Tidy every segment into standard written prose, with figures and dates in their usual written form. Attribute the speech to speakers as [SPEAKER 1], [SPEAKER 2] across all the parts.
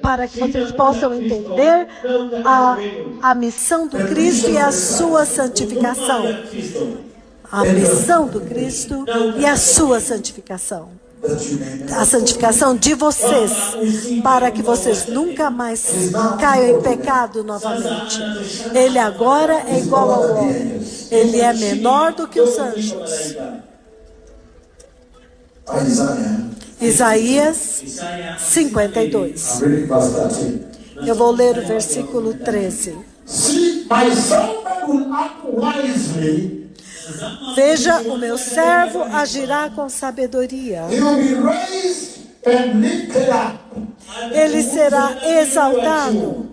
[SPEAKER 1] para que vocês possam entender a missão do Cristo e a sua santificação. A missão do Cristo e a sua santificação. A santificação de vocês, para que vocês nunca mais caiam em pecado novamente. Ele agora é igual ao homem. Ele é menor do que os anjos. Isaías 52. Eu vou ler o versículo 13. Veja, o meu servo agirá com sabedoria. Ele será exaltado,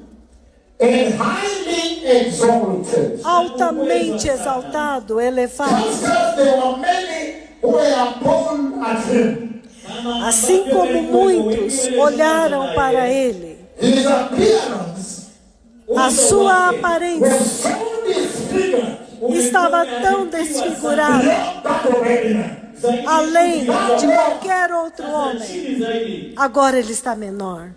[SPEAKER 1] altamente exaltado, elevado. Assim como muitos olharam para ele, a sua aparência estava tão desfigurada, além de qualquer outro homem. Agora ele está menor.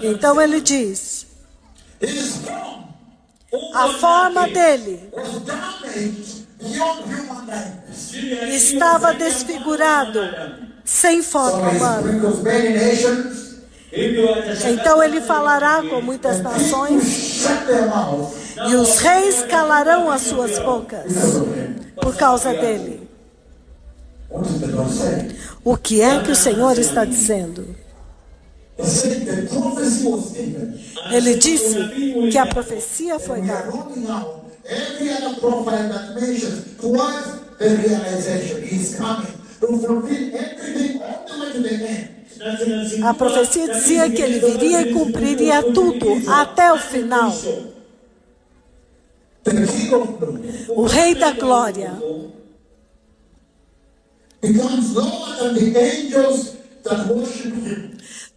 [SPEAKER 1] Então ele diz, a forma dele estava desfigurado, sem forma humana. Então ele falará com muitas nações, e os reis calarão as suas bocas por causa dele. O que é que o Senhor está dizendo? Ele disse que a profecia foi dada. A profecia dizia que ele viria e cumpriria tudo até o final. O Rei da Glória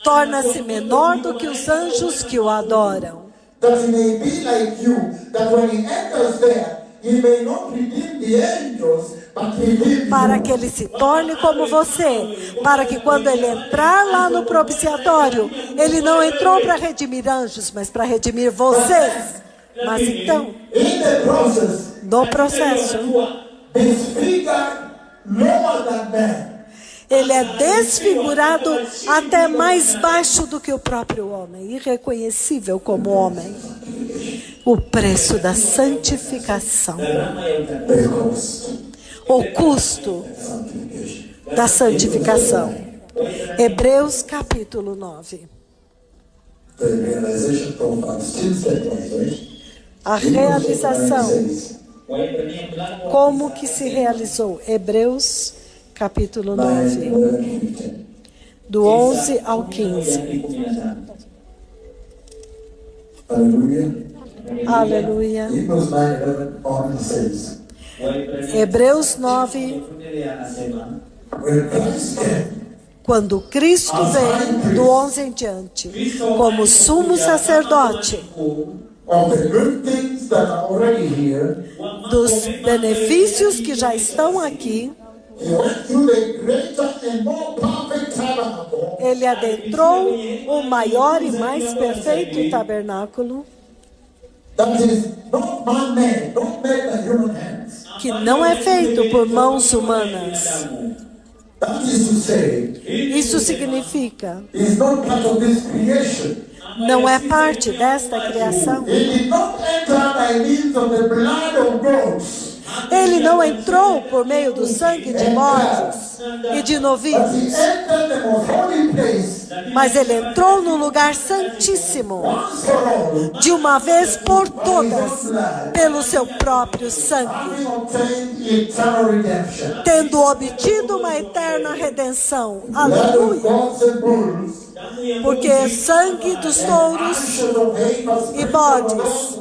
[SPEAKER 1] torna-se menor do que os anjos que o adoram. Para que ele se torne como você, para que quando ele entrar lá no propiciatório, ele não entrou para redimir anjos, mas para redimir vocês. Mas então, no processo, ele é desfigurado até mais baixo do que o próprio homem, irreconhecível como homem. O preço da santificação. O custo da santificação. Hebreus capítulo 9. A realização. Como que se realizou? Hebreus capítulo 9. Do 11 ao 15. Aleluia. Hebreus 9. Quando Cristo vem, do 11 em diante, como sumo sacerdote, dos benefícios que já estão aqui, ele adentrou o maior e mais perfeito tabernáculo, que não é feito por mãos humanas. Isso significa, não é parte desta criação. Ele não entrou por meio do sangue de bodes e de novilhos, mas ele entrou no lugar santíssimo, de uma vez por todas, pelo seu próprio sangue, tendo obtido uma eterna redenção. Aleluia! Porque sangue dos touros e bodes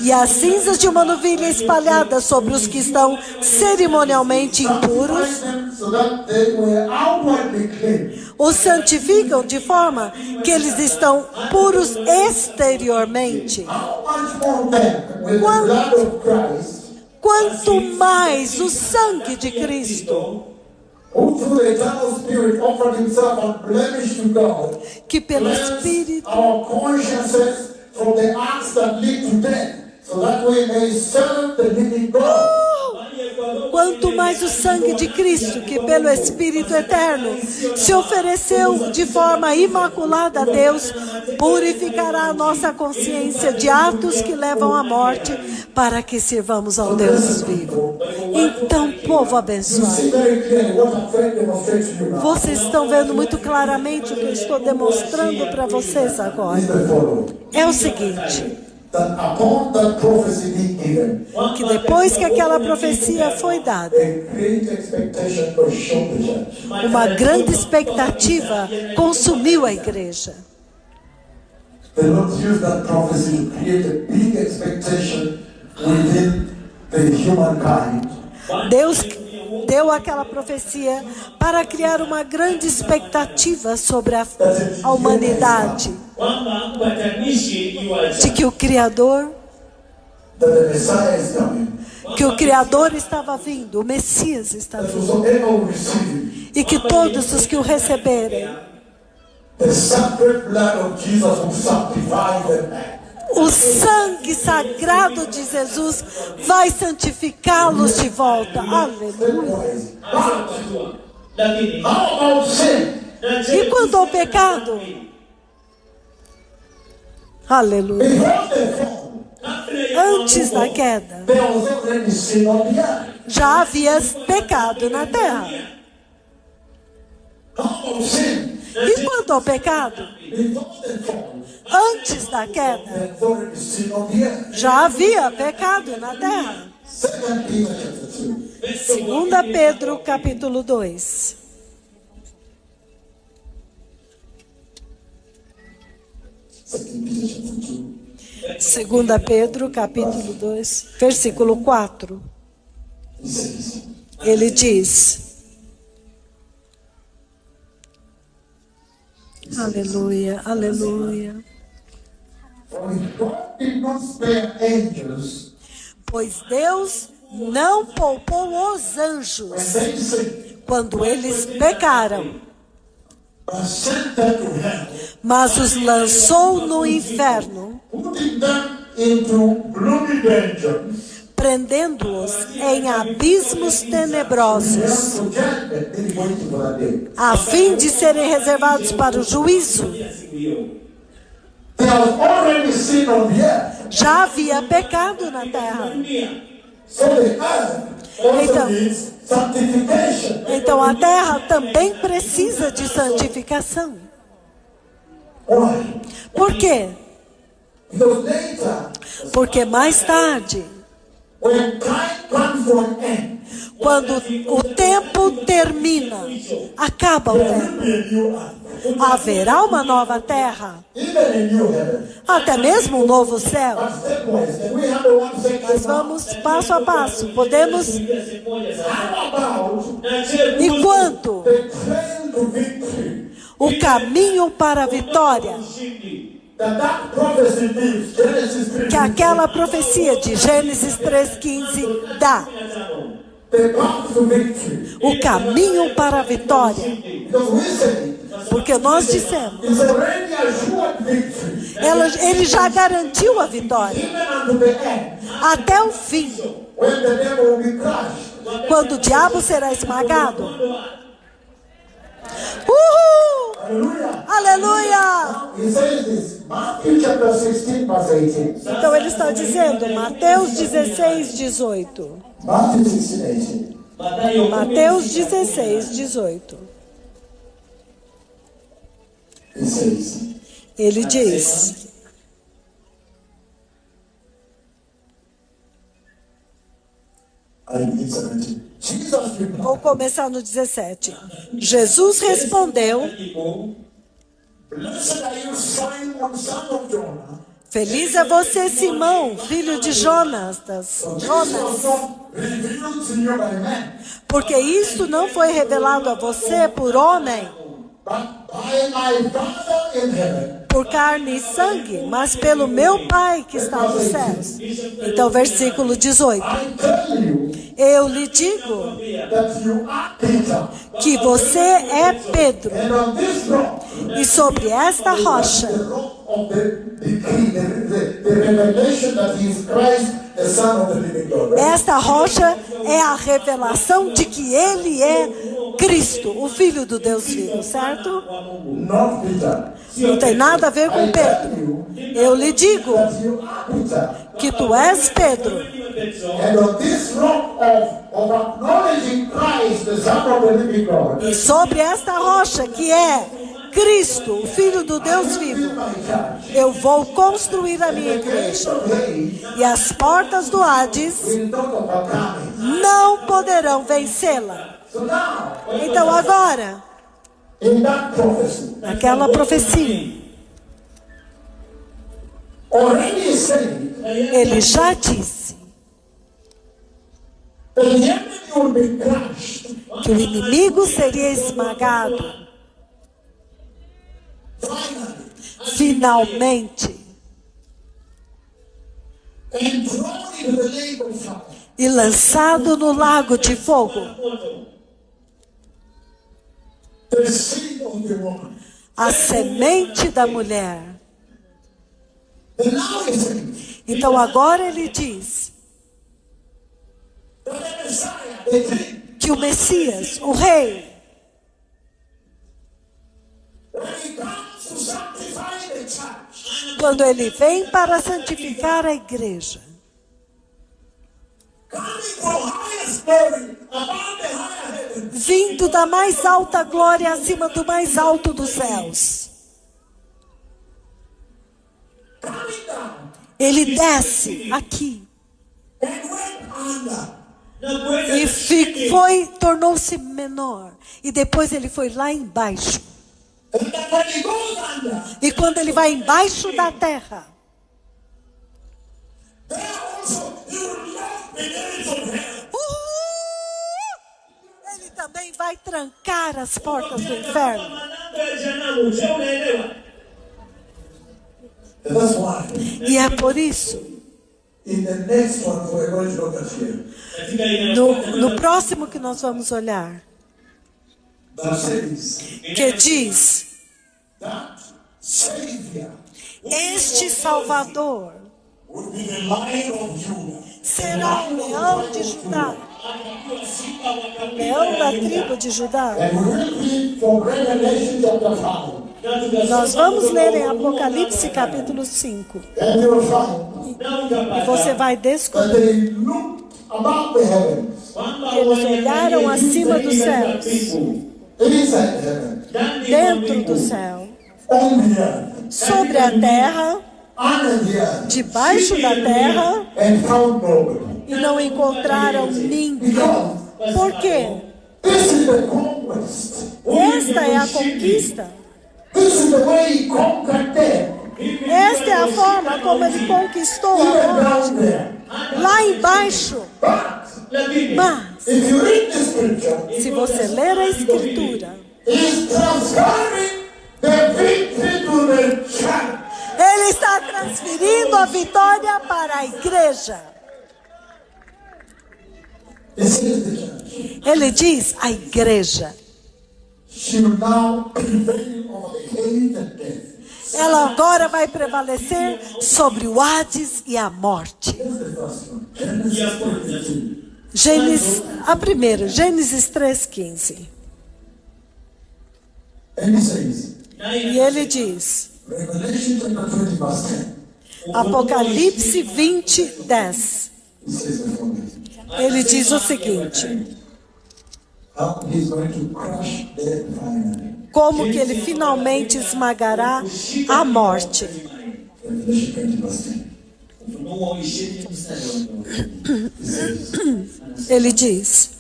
[SPEAKER 1] e as cinzas de uma novilha espalhadas sobre os que estão cerimonialmente impuros os santificam de forma que eles estão puros exteriormente. quanto mais o sangue de Cristo,
[SPEAKER 2] who through the eternal Spirit offered himself unblemished to God,
[SPEAKER 1] que pelo
[SPEAKER 2] cleanse
[SPEAKER 1] Espírito,
[SPEAKER 2] our consciences from the acts that lead to death, so that we may serve the living God.
[SPEAKER 1] quanto mais o sangue de Cristo, que pelo Espírito eterno se ofereceu de forma imaculada a Deus, purificará a nossa consciência de atos que levam à morte, para que sirvamos ao Deus vivo. Então, povo abençoado,
[SPEAKER 2] See very clearly what I'm trying to demonstrate to you now.
[SPEAKER 1] vocês estão vendo muito claramente o que eu estou demonstrando para vocês agora.
[SPEAKER 2] Is the following.
[SPEAKER 1] É o seguinte,
[SPEAKER 2] That upon that prophecy being given,
[SPEAKER 1] que depois que aquela profecia foi dada,
[SPEAKER 2] a great expectation was shown the church.
[SPEAKER 1] uma grande expectativa consumiu a igreja.
[SPEAKER 2] The Lord used that prophecy to create a big expectation within the humankind.
[SPEAKER 1] Deus deu aquela profecia para criar uma grande expectativa sobre a humanidade, de que o Criador,
[SPEAKER 2] That the Messiah is coming.
[SPEAKER 1] que o Criador estava vindo, o Messias está
[SPEAKER 2] That
[SPEAKER 1] vindo,
[SPEAKER 2] whosoever will receive
[SPEAKER 1] e que todos os que o receberem,
[SPEAKER 2] the sacred blood of Jesus will sanctify them.
[SPEAKER 1] o sangue sagrado de Jesus vai santificá-los de volta. Aleluia.
[SPEAKER 2] How about sin?
[SPEAKER 1] E quanto ao pecado? Aleluia.
[SPEAKER 2] Before the fall,
[SPEAKER 1] Antes da queda,
[SPEAKER 2] there was already sin on the earth.
[SPEAKER 1] já havia pecado na terra.
[SPEAKER 2] How about sin?
[SPEAKER 1] E quanto ao pecado?
[SPEAKER 2] Before the fall,
[SPEAKER 1] Antes da queda,
[SPEAKER 2] there was already sin on the earth.
[SPEAKER 1] já havia pecado na terra.
[SPEAKER 2] 2 Peter chapter 2.
[SPEAKER 1] 2 Pedro, capítulo 2.
[SPEAKER 2] 2 Peter chapter 2.
[SPEAKER 1] 2 Pedro, capítulo 2, versículo 4.
[SPEAKER 2] He says,
[SPEAKER 1] Ele diz: aleluia, aleluia.
[SPEAKER 2] For if God did not spare angels
[SPEAKER 1] Pois Deus não poupou os
[SPEAKER 2] when
[SPEAKER 1] anjos
[SPEAKER 2] they sinned,
[SPEAKER 1] quando eles pecaram,
[SPEAKER 2] but sent them to hell,
[SPEAKER 1] mas os lançou no inferno,
[SPEAKER 2] putting them into gloomy dungeons,
[SPEAKER 1] prendendo-os em abismos tenebrosos,
[SPEAKER 2] to judgment, they waiting for that day.
[SPEAKER 1] a fim de serem reservados para o juízo.
[SPEAKER 2] There was already sin on the earth,
[SPEAKER 1] Já havia pecado na terra.
[SPEAKER 2] so the earth also
[SPEAKER 1] Então-
[SPEAKER 2] needs sanctification.
[SPEAKER 1] Então a terra também precisa de santificação.
[SPEAKER 2] Why?
[SPEAKER 1] Por quê?
[SPEAKER 2] Because later,
[SPEAKER 1] Porque mais tarde,
[SPEAKER 2] when time comes to an end,
[SPEAKER 1] quando o tempo termina, acaba o
[SPEAKER 2] there will
[SPEAKER 1] tempo,
[SPEAKER 2] be a new earth,
[SPEAKER 1] haverá uma nova terra,
[SPEAKER 2] even a new heaven.
[SPEAKER 1] até mesmo um novo céu.
[SPEAKER 2] But stepwise, can we handle one section?
[SPEAKER 1] Nós vamos passo a passo. Podemos.
[SPEAKER 2] How about
[SPEAKER 1] E quanto
[SPEAKER 2] the trail to victory
[SPEAKER 1] o caminho para a vitória,
[SPEAKER 2] that prophecy gives? Genesis 3.
[SPEAKER 1] que aquela profecia de Gênesis 3,15 dá?
[SPEAKER 2] The path to victory.
[SPEAKER 1] O caminho para a vitória.
[SPEAKER 2] Because we say
[SPEAKER 1] Porque nós dissemos,
[SPEAKER 2] it's already assured victory,
[SPEAKER 1] ele já garantiu a vitória
[SPEAKER 2] even unto the end,
[SPEAKER 1] até o fim,
[SPEAKER 2] when the devil will be crushed.
[SPEAKER 1] quando o diabo será esmagado. Uhul!
[SPEAKER 2] Hallelujah.
[SPEAKER 1] Aleluia!
[SPEAKER 2] He says this, Matthew chapter 16, verse 18.
[SPEAKER 1] Então ele está dizendo, Mateus 16, 18.
[SPEAKER 2] Matthew 16, 18.
[SPEAKER 1] Mateus 16, 18.
[SPEAKER 2] He says,
[SPEAKER 1] Ele diz,
[SPEAKER 2] I read 17. Jesus replied,
[SPEAKER 1] vou começar no 17. Jesus respondeu,
[SPEAKER 2] Blessed are you, Simon, son of Jonah.
[SPEAKER 1] feliz é você, Simão, filho de Jonas,
[SPEAKER 2] This was
[SPEAKER 1] Jonas,
[SPEAKER 2] not revealed to you by men,
[SPEAKER 1] porque isto não foi revelado a você por homem,
[SPEAKER 2] but by my Father in heaven.
[SPEAKER 1] por carne e sangue, mas pelo meu Pai que está nos céus. Então, versículo 18.
[SPEAKER 2] I tell you
[SPEAKER 1] Eu lhe digo
[SPEAKER 2] that you are Peter,
[SPEAKER 1] que você é Pedro,
[SPEAKER 2] and on this rock,
[SPEAKER 1] e sobre esta rocha,
[SPEAKER 2] the rock of the revelation that he is Christ, the Son of the living God. Right?
[SPEAKER 1] esta rocha é a revelação de que ele é Cristo, o Filho do Deus vivo, certo?
[SPEAKER 2] Not Peter.
[SPEAKER 1] Não tem nada a ver com Pedro. Eu lhe digo
[SPEAKER 2] That you are Peter.
[SPEAKER 1] que tu és Pedro,
[SPEAKER 2] And on this rock of acknowledging Christ, the Son of the living God,
[SPEAKER 1] e sobre esta rocha que é Cristo, o Filho do Deus vivo,
[SPEAKER 2] my church,
[SPEAKER 1] eu vou construir a minha igreja. E as portas do Hades
[SPEAKER 2] will not overcome it.
[SPEAKER 1] não poderão vencê-la.
[SPEAKER 2] So now,
[SPEAKER 1] Então agora,
[SPEAKER 2] in that prophecy,
[SPEAKER 1] naquela profecia,
[SPEAKER 2] already said,
[SPEAKER 1] ele já disse
[SPEAKER 2] the enemy will be crushed.
[SPEAKER 1] que o inimigo seria esmagado, finalmente,
[SPEAKER 2] And thrown into the lake of fire.
[SPEAKER 1] e lançado no lago de fogo.
[SPEAKER 2] The seed of the woman.
[SPEAKER 1] A semente da mulher.
[SPEAKER 2] And now he says,
[SPEAKER 1] Então agora ele diz
[SPEAKER 2] that the Messiah, the king,
[SPEAKER 1] que o Messias, o rei,
[SPEAKER 2] when he comes to sanctify the church,
[SPEAKER 1] quando ele vem para santificar a igreja,
[SPEAKER 2] coming from highest glory above the higher heavens,
[SPEAKER 1] vindo da mais alta glória acima do mais alto dos céus,
[SPEAKER 2] coming down
[SPEAKER 1] ele desce aqui
[SPEAKER 2] and went under.
[SPEAKER 1] e tornou-se menor. E depois ele foi lá embaixo.
[SPEAKER 2] And that when he goes under,
[SPEAKER 1] E quando ele vai embaixo da terra,
[SPEAKER 2] there also he will lock the gates of hell.
[SPEAKER 1] ele também vai trancar as portas do inferno.
[SPEAKER 2] And that's why,
[SPEAKER 1] E é por isso,
[SPEAKER 2] in the next one, we're going to look at here,
[SPEAKER 1] no próximo que nós vamos olhar,
[SPEAKER 2] that says
[SPEAKER 1] que diz:
[SPEAKER 2] that Savior
[SPEAKER 1] este Salvador
[SPEAKER 2] would be the Lion of Judah.
[SPEAKER 1] será o leão de Judá, leão da tribo de Judá.
[SPEAKER 2] And we will read from Revelation chapter 5.
[SPEAKER 1] Nós vamos ler em Apocalipse capítulo 5.
[SPEAKER 2] And you will find
[SPEAKER 1] E você vai
[SPEAKER 2] that
[SPEAKER 1] descobrir
[SPEAKER 2] they looked above the heavens,
[SPEAKER 1] que eles olharam acima dos céus,
[SPEAKER 2] inside heaven,
[SPEAKER 1] dentro do céu,
[SPEAKER 2] on the earth,
[SPEAKER 1] sobre a terra,
[SPEAKER 2] under the earth,
[SPEAKER 1] debaixo da terra,
[SPEAKER 2] and found nobody.
[SPEAKER 1] e não encontraram ninguém. Por quê?
[SPEAKER 2] This is the conquest.
[SPEAKER 1] Esta é a conquista.
[SPEAKER 2] This is the way he conquered them.
[SPEAKER 1] Esta é a forma como ele conquistou
[SPEAKER 2] Even
[SPEAKER 1] a morte.
[SPEAKER 2] down there.
[SPEAKER 1] Lá embaixo.
[SPEAKER 2] But
[SPEAKER 1] Mas,
[SPEAKER 2] if you read the scripture,
[SPEAKER 1] se você ler a Escritura,
[SPEAKER 2] he's transferring the victory to the church.
[SPEAKER 1] ele está transferindo a vitória para a igreja.
[SPEAKER 2] He says the church.
[SPEAKER 1] Ele diz a igreja.
[SPEAKER 2] She will now prevail over the hate and death.
[SPEAKER 1] Ela agora vai prevalecer sobre o Hades e a morte.
[SPEAKER 2] Here's the first one. Genesis 3:15.
[SPEAKER 1] Gênesis, a primeira, Gênesis 3,15.
[SPEAKER 2] And he says,
[SPEAKER 1] E ele diz,
[SPEAKER 2] Revelation chapter 20 verse 10.
[SPEAKER 1] Apocalipse 20, 10.
[SPEAKER 2] He says the following.
[SPEAKER 1] Ele diz o seguinte:
[SPEAKER 2] How he's going to crush death finally.
[SPEAKER 1] como que ele finalmente esmagará a morte.
[SPEAKER 2] Revelation 20 verse 10. He says,
[SPEAKER 1] Ele diz,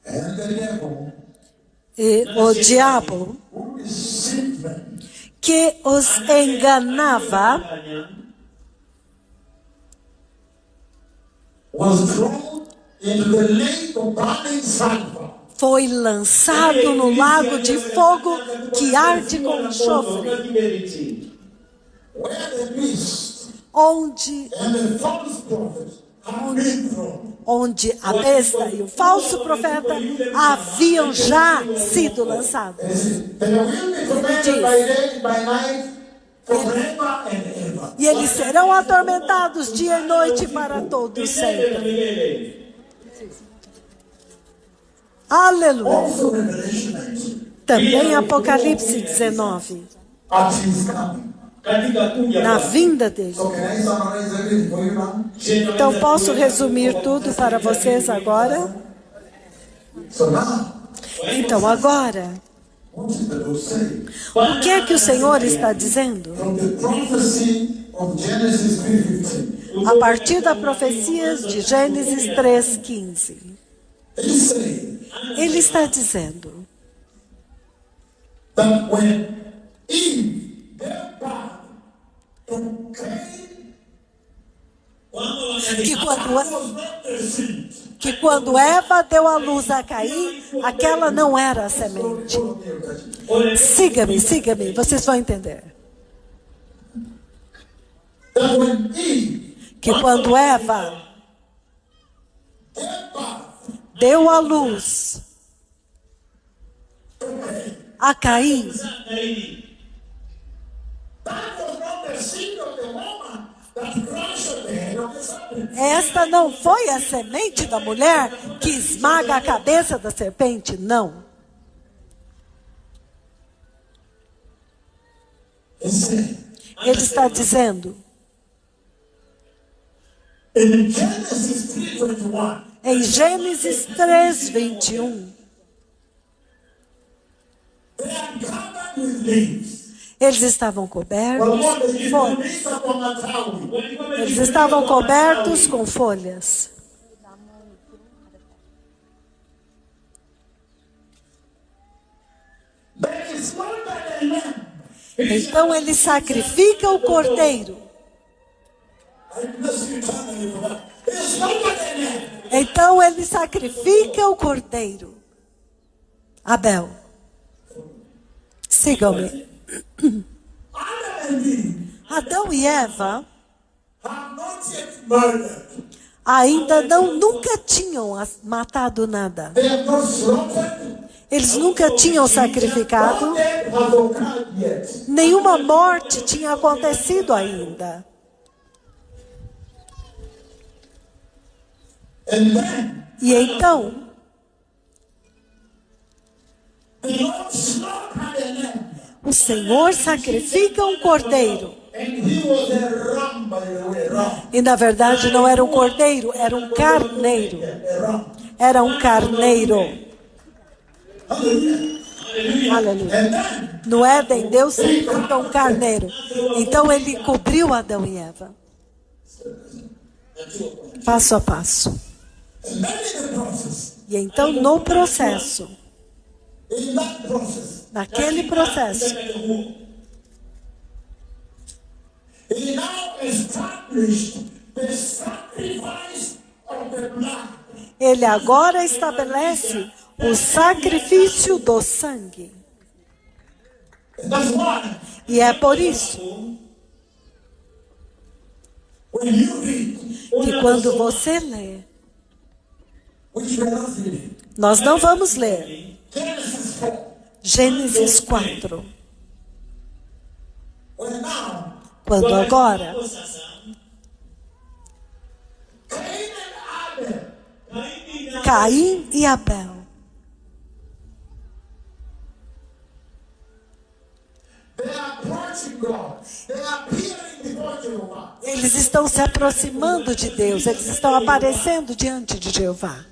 [SPEAKER 2] and the devil
[SPEAKER 1] e o diabo
[SPEAKER 2] who deceived them
[SPEAKER 1] que os enganava
[SPEAKER 2] was thrown into the lake of burning sulfur.
[SPEAKER 1] Foi lançado no lago de fogo que arde com enxofre,
[SPEAKER 2] Where the beast
[SPEAKER 1] onde
[SPEAKER 2] and the false prophet have been thrown.
[SPEAKER 1] a besta e o falso profeta haviam já sido lançados.
[SPEAKER 2] They will be tormented by day and by night forever and ever.
[SPEAKER 1] E eles serão atormentados dia e noite para todo sempre. Aleluia.
[SPEAKER 2] Also Revelation 19.
[SPEAKER 1] Também Apocalipse 19,
[SPEAKER 2] At his coming.
[SPEAKER 1] na vinda dele.
[SPEAKER 2] So can I summarize everything for you now?
[SPEAKER 1] Então posso resumir tudo para vocês agora?
[SPEAKER 2] So now,
[SPEAKER 1] Então agora,
[SPEAKER 2] what is the book saying?
[SPEAKER 1] o que é que o Senhor está dizendo?
[SPEAKER 2] From the prophecy of Genesis 3:15.
[SPEAKER 1] A partir da profecia de Gênesis 3:15.
[SPEAKER 2] He's saying
[SPEAKER 1] Ele está dizendo
[SPEAKER 2] that when Eve gave birth to Cain,
[SPEAKER 1] que quando Eva deu à luz a Caim, aquela não era a semente. Siga-me, vocês vão entender.
[SPEAKER 2] that when Eve
[SPEAKER 1] Que quando Eva
[SPEAKER 2] gave birth
[SPEAKER 1] deu à luz a Caim,
[SPEAKER 2] that was not the seed of the woman that crushed the head of the serpent.
[SPEAKER 1] esta não foi a semente da mulher que esmaga a cabeça da serpente, não.
[SPEAKER 2] He said,
[SPEAKER 1] Ele está dizendo,
[SPEAKER 2] in Genesis 3:21,
[SPEAKER 1] em Gênesis 3:21,
[SPEAKER 2] they are covered with leaves.
[SPEAKER 1] eles estavam cobertos
[SPEAKER 2] Well,
[SPEAKER 1] de folhas. Eles estavam cobertos com folhas. Então ele sacrifica o cordeiro. Então ele sacrifica o cordeiro. Abel. Sigam-me. Adão e Eva ainda nunca tinham matado nada. Eles nunca tinham sacrificado. Nenhuma morte tinha acontecido ainda. E então, o Senhor sacrifica um cordeiro. E na verdade não era um cordeiro, era um carneiro. Era um carneiro. Aleluia. No Éden, Deus sacrifica um carneiro. Então ele cobriu Adão e Eva. Passo a passo. E então no processo, naquele processo, ele agora estabelece o sacrifício do sangue. E é por isso que quando você lê, nós não vamos ler Gênesis 4. Quando agora Caim e Abel eles estão se aproximando de Deus, eles estão aparecendo diante de Jeová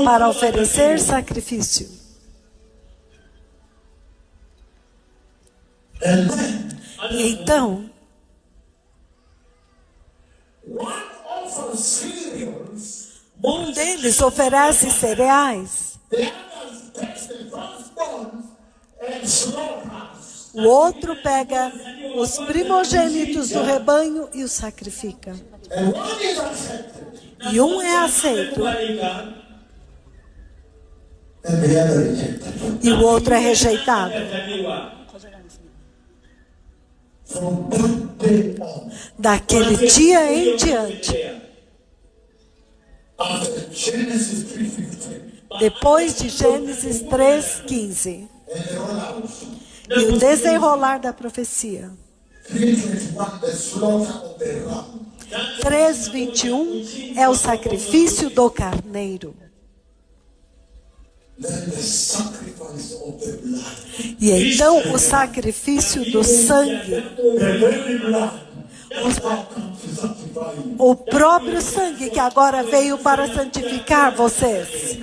[SPEAKER 1] para oferecer sacrifício. E então, um deles oferece cereais, o outro pega os primogênitos do rebanho e os sacrifica. e um é aceito
[SPEAKER 2] and the other rejected.
[SPEAKER 1] e o outro é rejeitado.
[SPEAKER 2] From that day on,
[SPEAKER 1] Daquele dia em diante,
[SPEAKER 2] after Genesis 3:15,
[SPEAKER 1] depois de Gênesis 3:15
[SPEAKER 2] and the rollout,
[SPEAKER 1] e o desenrolar da profecia,
[SPEAKER 2] 3:21, the slaughter of the ram,
[SPEAKER 1] 3:21 é o sacrifício do carneiro.
[SPEAKER 2] then the sacrifice of the blood,
[SPEAKER 1] E então o sacrifício do sangue,
[SPEAKER 2] the very blood that now comes to sanctify you.
[SPEAKER 1] o próprio sangue que agora veio para santificar vocês.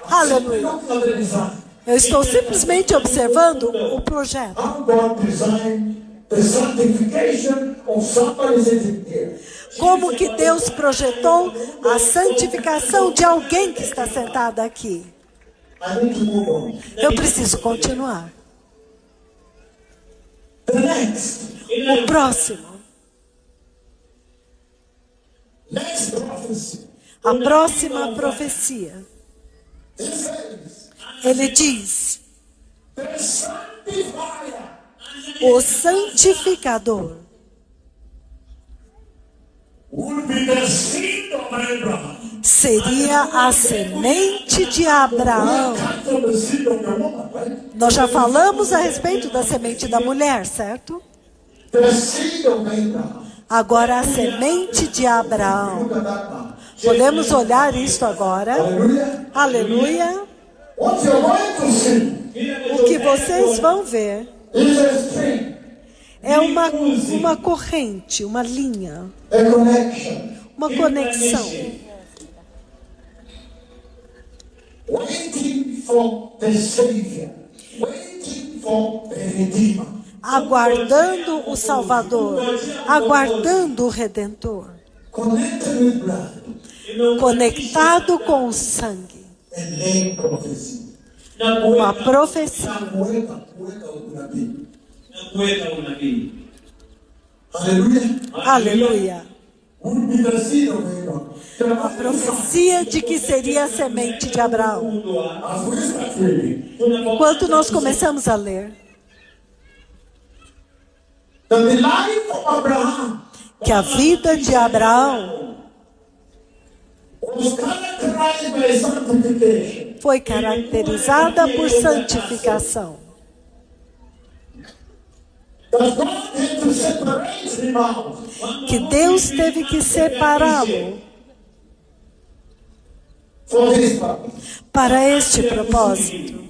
[SPEAKER 1] Aleluia.
[SPEAKER 2] Look at the design.
[SPEAKER 1] Eu estou simplesmente observando o projeto.
[SPEAKER 2] How God designed the sanctification of somebody sitting here.
[SPEAKER 1] Como que Deus projetou a santificação de alguém que está sentado aqui.
[SPEAKER 2] I need to move on.
[SPEAKER 1] Eu preciso continuar.
[SPEAKER 2] The next
[SPEAKER 1] O próximo.
[SPEAKER 2] prophecy.
[SPEAKER 1] A próxima profecia.
[SPEAKER 2] It says,
[SPEAKER 1] Ele diz:
[SPEAKER 2] the sanctifier
[SPEAKER 1] o santificador
[SPEAKER 2] would be the seed of Abraham.
[SPEAKER 1] seria a semente de Abraão.
[SPEAKER 2] Comes from the seed of the woman, right?
[SPEAKER 1] Nós já falamos a respeito da semente da mulher, certo?
[SPEAKER 2] The seed of Abraham.
[SPEAKER 1] Agora a semente de Abraão.
[SPEAKER 2] Look at that now.
[SPEAKER 1] Podemos olhar isso agora.
[SPEAKER 2] Hallelujah.
[SPEAKER 1] Aleluia.
[SPEAKER 2] What you're going to see
[SPEAKER 1] O que vocês vão ver
[SPEAKER 2] is a string,
[SPEAKER 1] é uma corrente, uma linha,
[SPEAKER 2] a connection,
[SPEAKER 1] uma conexão,
[SPEAKER 2] waiting for the Savior, waiting for the Redeemer.
[SPEAKER 1] aguardando o Salvador, aguardando o Redentor,
[SPEAKER 2] Connected with blood
[SPEAKER 1] conectado com o sangue.
[SPEAKER 2] and name prophecy.
[SPEAKER 1] Uma profecia.
[SPEAKER 2] Kuweka unabii. Hallelujah.
[SPEAKER 1] Aleluia.
[SPEAKER 2] Would be the seed of Abraham.
[SPEAKER 1] A profecia de que seria a semente de Abraão.
[SPEAKER 2] As we start reading,
[SPEAKER 1] Enquanto nós começamos a ler
[SPEAKER 2] that the life of Abraham
[SPEAKER 1] que a vida de Abraão
[SPEAKER 2] was characterized by sanctification.
[SPEAKER 1] foi caracterizada por santificação.
[SPEAKER 2] That God had to separate him out.
[SPEAKER 1] Que Deus teve que separá-lo
[SPEAKER 2] For this purpose.
[SPEAKER 1] para este propósito.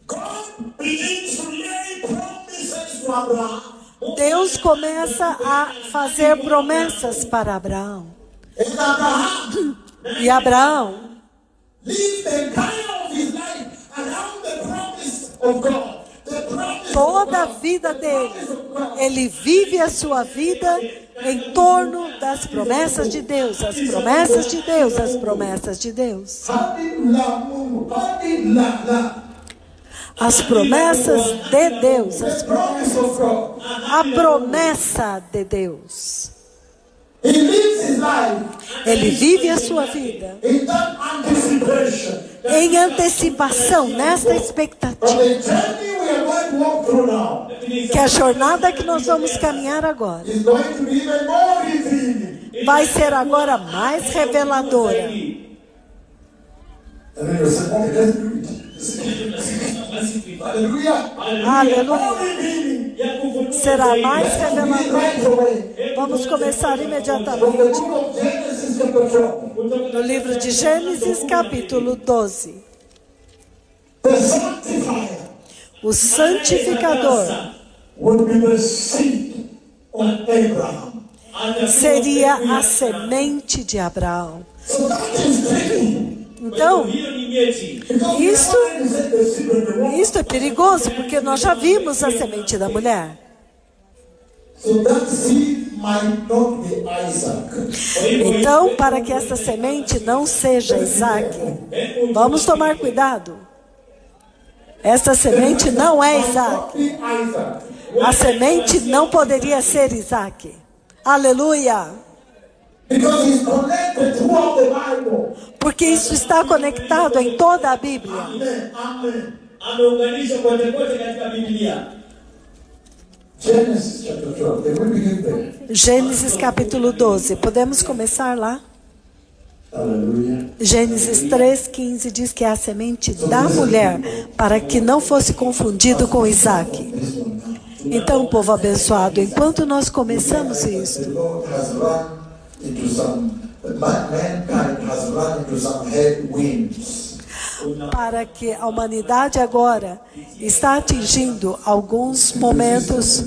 [SPEAKER 2] God begins to lay promises to Abraham.
[SPEAKER 1] Deus começa a fazer promessas para Abraão.
[SPEAKER 2] And Abraham
[SPEAKER 1] E Abraão
[SPEAKER 2] lived the entire of his life around the promise of God. The promise
[SPEAKER 1] toda a vida dele, ele vive a sua vida em torno das promessas de Deus, as promessas de Deus, as promessas de Deus. As promessas de Deus,
[SPEAKER 2] The promise of God.
[SPEAKER 1] a promessa de Deus.
[SPEAKER 2] He lives his life
[SPEAKER 1] Ele vive a sua vida
[SPEAKER 2] in that anticipation.
[SPEAKER 1] em antecipação, nesta
[SPEAKER 2] But
[SPEAKER 1] expectativa,
[SPEAKER 2] the journey we are going to walk through now
[SPEAKER 1] que a jornada que nós vamos caminhar agora
[SPEAKER 2] is going to be even more revealing.
[SPEAKER 1] vai ser agora mais reveladora.
[SPEAKER 2] And then you say, okay, let's do it. Hallelujah.
[SPEAKER 1] Aleluia.
[SPEAKER 2] More revealing.
[SPEAKER 1] Será mais
[SPEAKER 2] Begin
[SPEAKER 1] reveladora.
[SPEAKER 2] right away.
[SPEAKER 1] Vamos começar
[SPEAKER 2] From the
[SPEAKER 1] imediatamente
[SPEAKER 2] book of Genesis chapter 12.
[SPEAKER 1] no livro de Gênesis, capítulo 12.
[SPEAKER 2] The sanctifier
[SPEAKER 1] O santificador
[SPEAKER 2] would be the seed of Abraham.
[SPEAKER 1] seria a semente de Abraão.
[SPEAKER 2] So that is tricky.
[SPEAKER 1] Então,
[SPEAKER 2] Because
[SPEAKER 1] Isso-
[SPEAKER 2] we already said the seed of the woman.
[SPEAKER 1] isto é perigoso, porque nós já vimos a semente da mulher.
[SPEAKER 2] So that seed might not be Isaac.
[SPEAKER 1] Então, para que essa semente não seja Isaac, vamos tomar cuidado. Essa semente não é Isaac.
[SPEAKER 2] Not be Isaac.
[SPEAKER 1] A semente não poderia ser Isaac. Aleluia.
[SPEAKER 2] Because it's connected throughout the Bible.
[SPEAKER 1] Porque isso está conectado em toda a Bíblia.
[SPEAKER 2] Amen. Amen.
[SPEAKER 3] Ameunganishwa kote kote katika Biblia.
[SPEAKER 2] Genesis chapter 12. Can we begin there?
[SPEAKER 1] Gênesis capítulo 12. Podemos começar lá?
[SPEAKER 2] Hallelujah.
[SPEAKER 1] Gênesis 3:15 diz que é a semente da mulher, para que não fosse confundido com Isaac.
[SPEAKER 2] This one now.
[SPEAKER 1] Então, povo abençoado, enquanto nós começamos isso,
[SPEAKER 2] The Lord has run into some, mankind has run into some headwinds.
[SPEAKER 1] para que a humanidade agora está atingindo alguns momentos,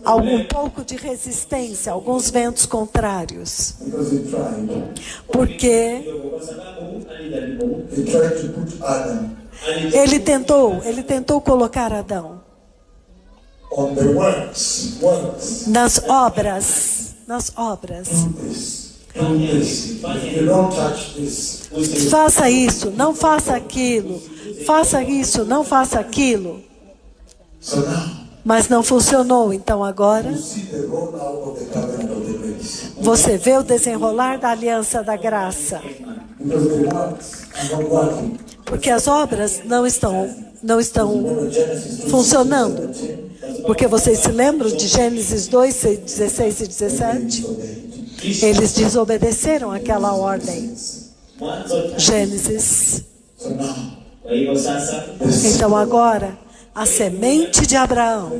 [SPEAKER 1] algum pouco de resistência, alguns ventos contrários.
[SPEAKER 2] Because he tried.
[SPEAKER 1] Porque
[SPEAKER 3] Kwa sababu alijaribu,
[SPEAKER 2] He tried to put Adam
[SPEAKER 1] ele tentou colocar Adão
[SPEAKER 2] on the works.
[SPEAKER 1] nas obras.
[SPEAKER 2] Do this. Do this. You don't touch this.
[SPEAKER 1] Faça isso, não faça aquilo. Faça isso, não faça aquilo.
[SPEAKER 2] So now,
[SPEAKER 1] Mas não funcionou. Então agora
[SPEAKER 2] you see the rollout of the covenant of the grace.
[SPEAKER 1] você vê o desenrolar da aliança da graça.
[SPEAKER 2] Because the works are not working.
[SPEAKER 1] Porque as obras não estão
[SPEAKER 2] Remember Genesis 2,
[SPEAKER 1] funcionando.
[SPEAKER 2] 17?
[SPEAKER 1] Porque vocês se lembram de Gênesis 2, 16 e 17? Eles desobedeceram aquela ordem.
[SPEAKER 3] mwanzo.
[SPEAKER 1] Gênesis.
[SPEAKER 2] So now,
[SPEAKER 3] Kwa hivyo sasa
[SPEAKER 1] Então agora, a semente de Abraão.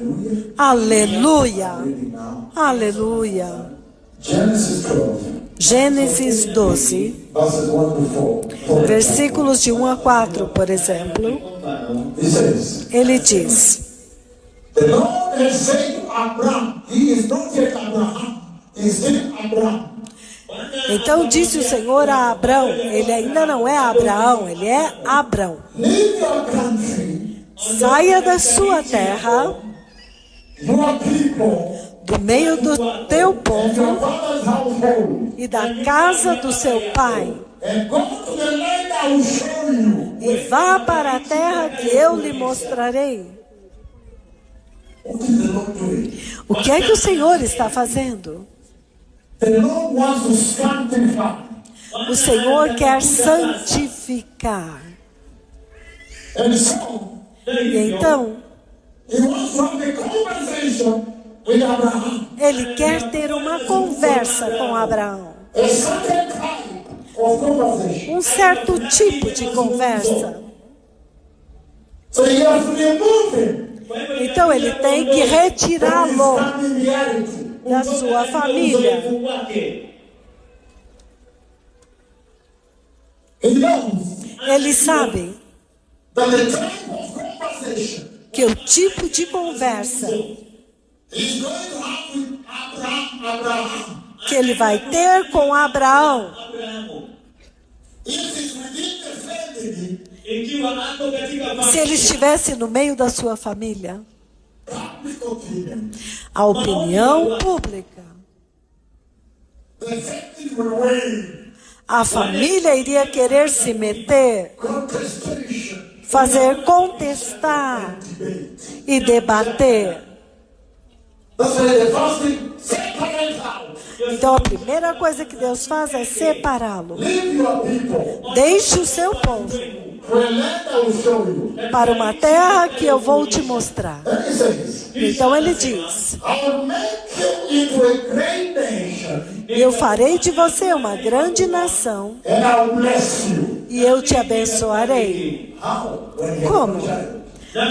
[SPEAKER 1] Aleluia!
[SPEAKER 2] reading now,
[SPEAKER 1] Aleluia!
[SPEAKER 2] Genesis 12,
[SPEAKER 1] Gênesis 12,
[SPEAKER 2] verses 1 to 4.
[SPEAKER 1] versículos de 1 a 4, por exemplo.
[SPEAKER 2] He says,
[SPEAKER 1] Ele diz:
[SPEAKER 2] the Lord has said to Abraham, he is not yet Abraham, he is still Abraham.
[SPEAKER 1] Então disse o Senhor a Abrão, ele ainda não é Abraão, ele é Abrão.
[SPEAKER 2] Leave your country,
[SPEAKER 1] Saia da sua terra,
[SPEAKER 2] your people,
[SPEAKER 1] do meio do teu
[SPEAKER 2] your
[SPEAKER 1] povo
[SPEAKER 2] father's household,
[SPEAKER 1] e da casa do seu pai,
[SPEAKER 2] and go to the land I will show you.
[SPEAKER 1] e vá para a terra que eu lhe mostrarei.
[SPEAKER 2] What is the Lord doing?
[SPEAKER 1] O que é que o Senhor está fazendo?
[SPEAKER 2] The Lord wants to sanctify.
[SPEAKER 1] O Senhor quer santificar.
[SPEAKER 2] And so,
[SPEAKER 1] E então,
[SPEAKER 2] he wants to have a conversation with Abraham.
[SPEAKER 1] ele quer ter uma conversa com Abraão.
[SPEAKER 2] A certain type of conversation.
[SPEAKER 1] Um certo tipo de conversa.
[SPEAKER 2] So he has to remove him
[SPEAKER 1] Então ele tem que
[SPEAKER 2] from his
[SPEAKER 1] retirá-lo
[SPEAKER 2] familiarity.
[SPEAKER 1] da sua família.
[SPEAKER 3] uzoefu wake.
[SPEAKER 2] He knows
[SPEAKER 1] Ele sabe
[SPEAKER 2] that the type of conversation
[SPEAKER 1] que o tipo de conversa
[SPEAKER 2] he's going to have with Abraham,
[SPEAKER 1] que ele vai ter com Abraão,
[SPEAKER 3] Abrahamu,
[SPEAKER 2] if it's within the family,
[SPEAKER 3] ikiwa ako katika
[SPEAKER 1] se ele estivesse no meio da sua família,
[SPEAKER 2] public opinion,
[SPEAKER 1] a opinião pública,
[SPEAKER 2] the family will weigh
[SPEAKER 1] a família iria querer se meter,
[SPEAKER 2] contestation,
[SPEAKER 1] fazer contestar
[SPEAKER 2] debate.
[SPEAKER 1] e debater.
[SPEAKER 2] That's why the first thing, separate out.
[SPEAKER 1] Então a primeira coisa que Deus faz é separá-lo.
[SPEAKER 2] Leave your people
[SPEAKER 1] Deixe o seu povo
[SPEAKER 2] for a land I will show you.
[SPEAKER 1] para uma terra que eu vou te mostrar.
[SPEAKER 2] Then he says,
[SPEAKER 1] Então ele diz:
[SPEAKER 2] I will make you into a great nation,
[SPEAKER 1] eu farei de você uma grande nação
[SPEAKER 2] and I will bless you.
[SPEAKER 1] e eu te abençoarei.
[SPEAKER 2] How? When he has
[SPEAKER 1] Como?
[SPEAKER 2] no child.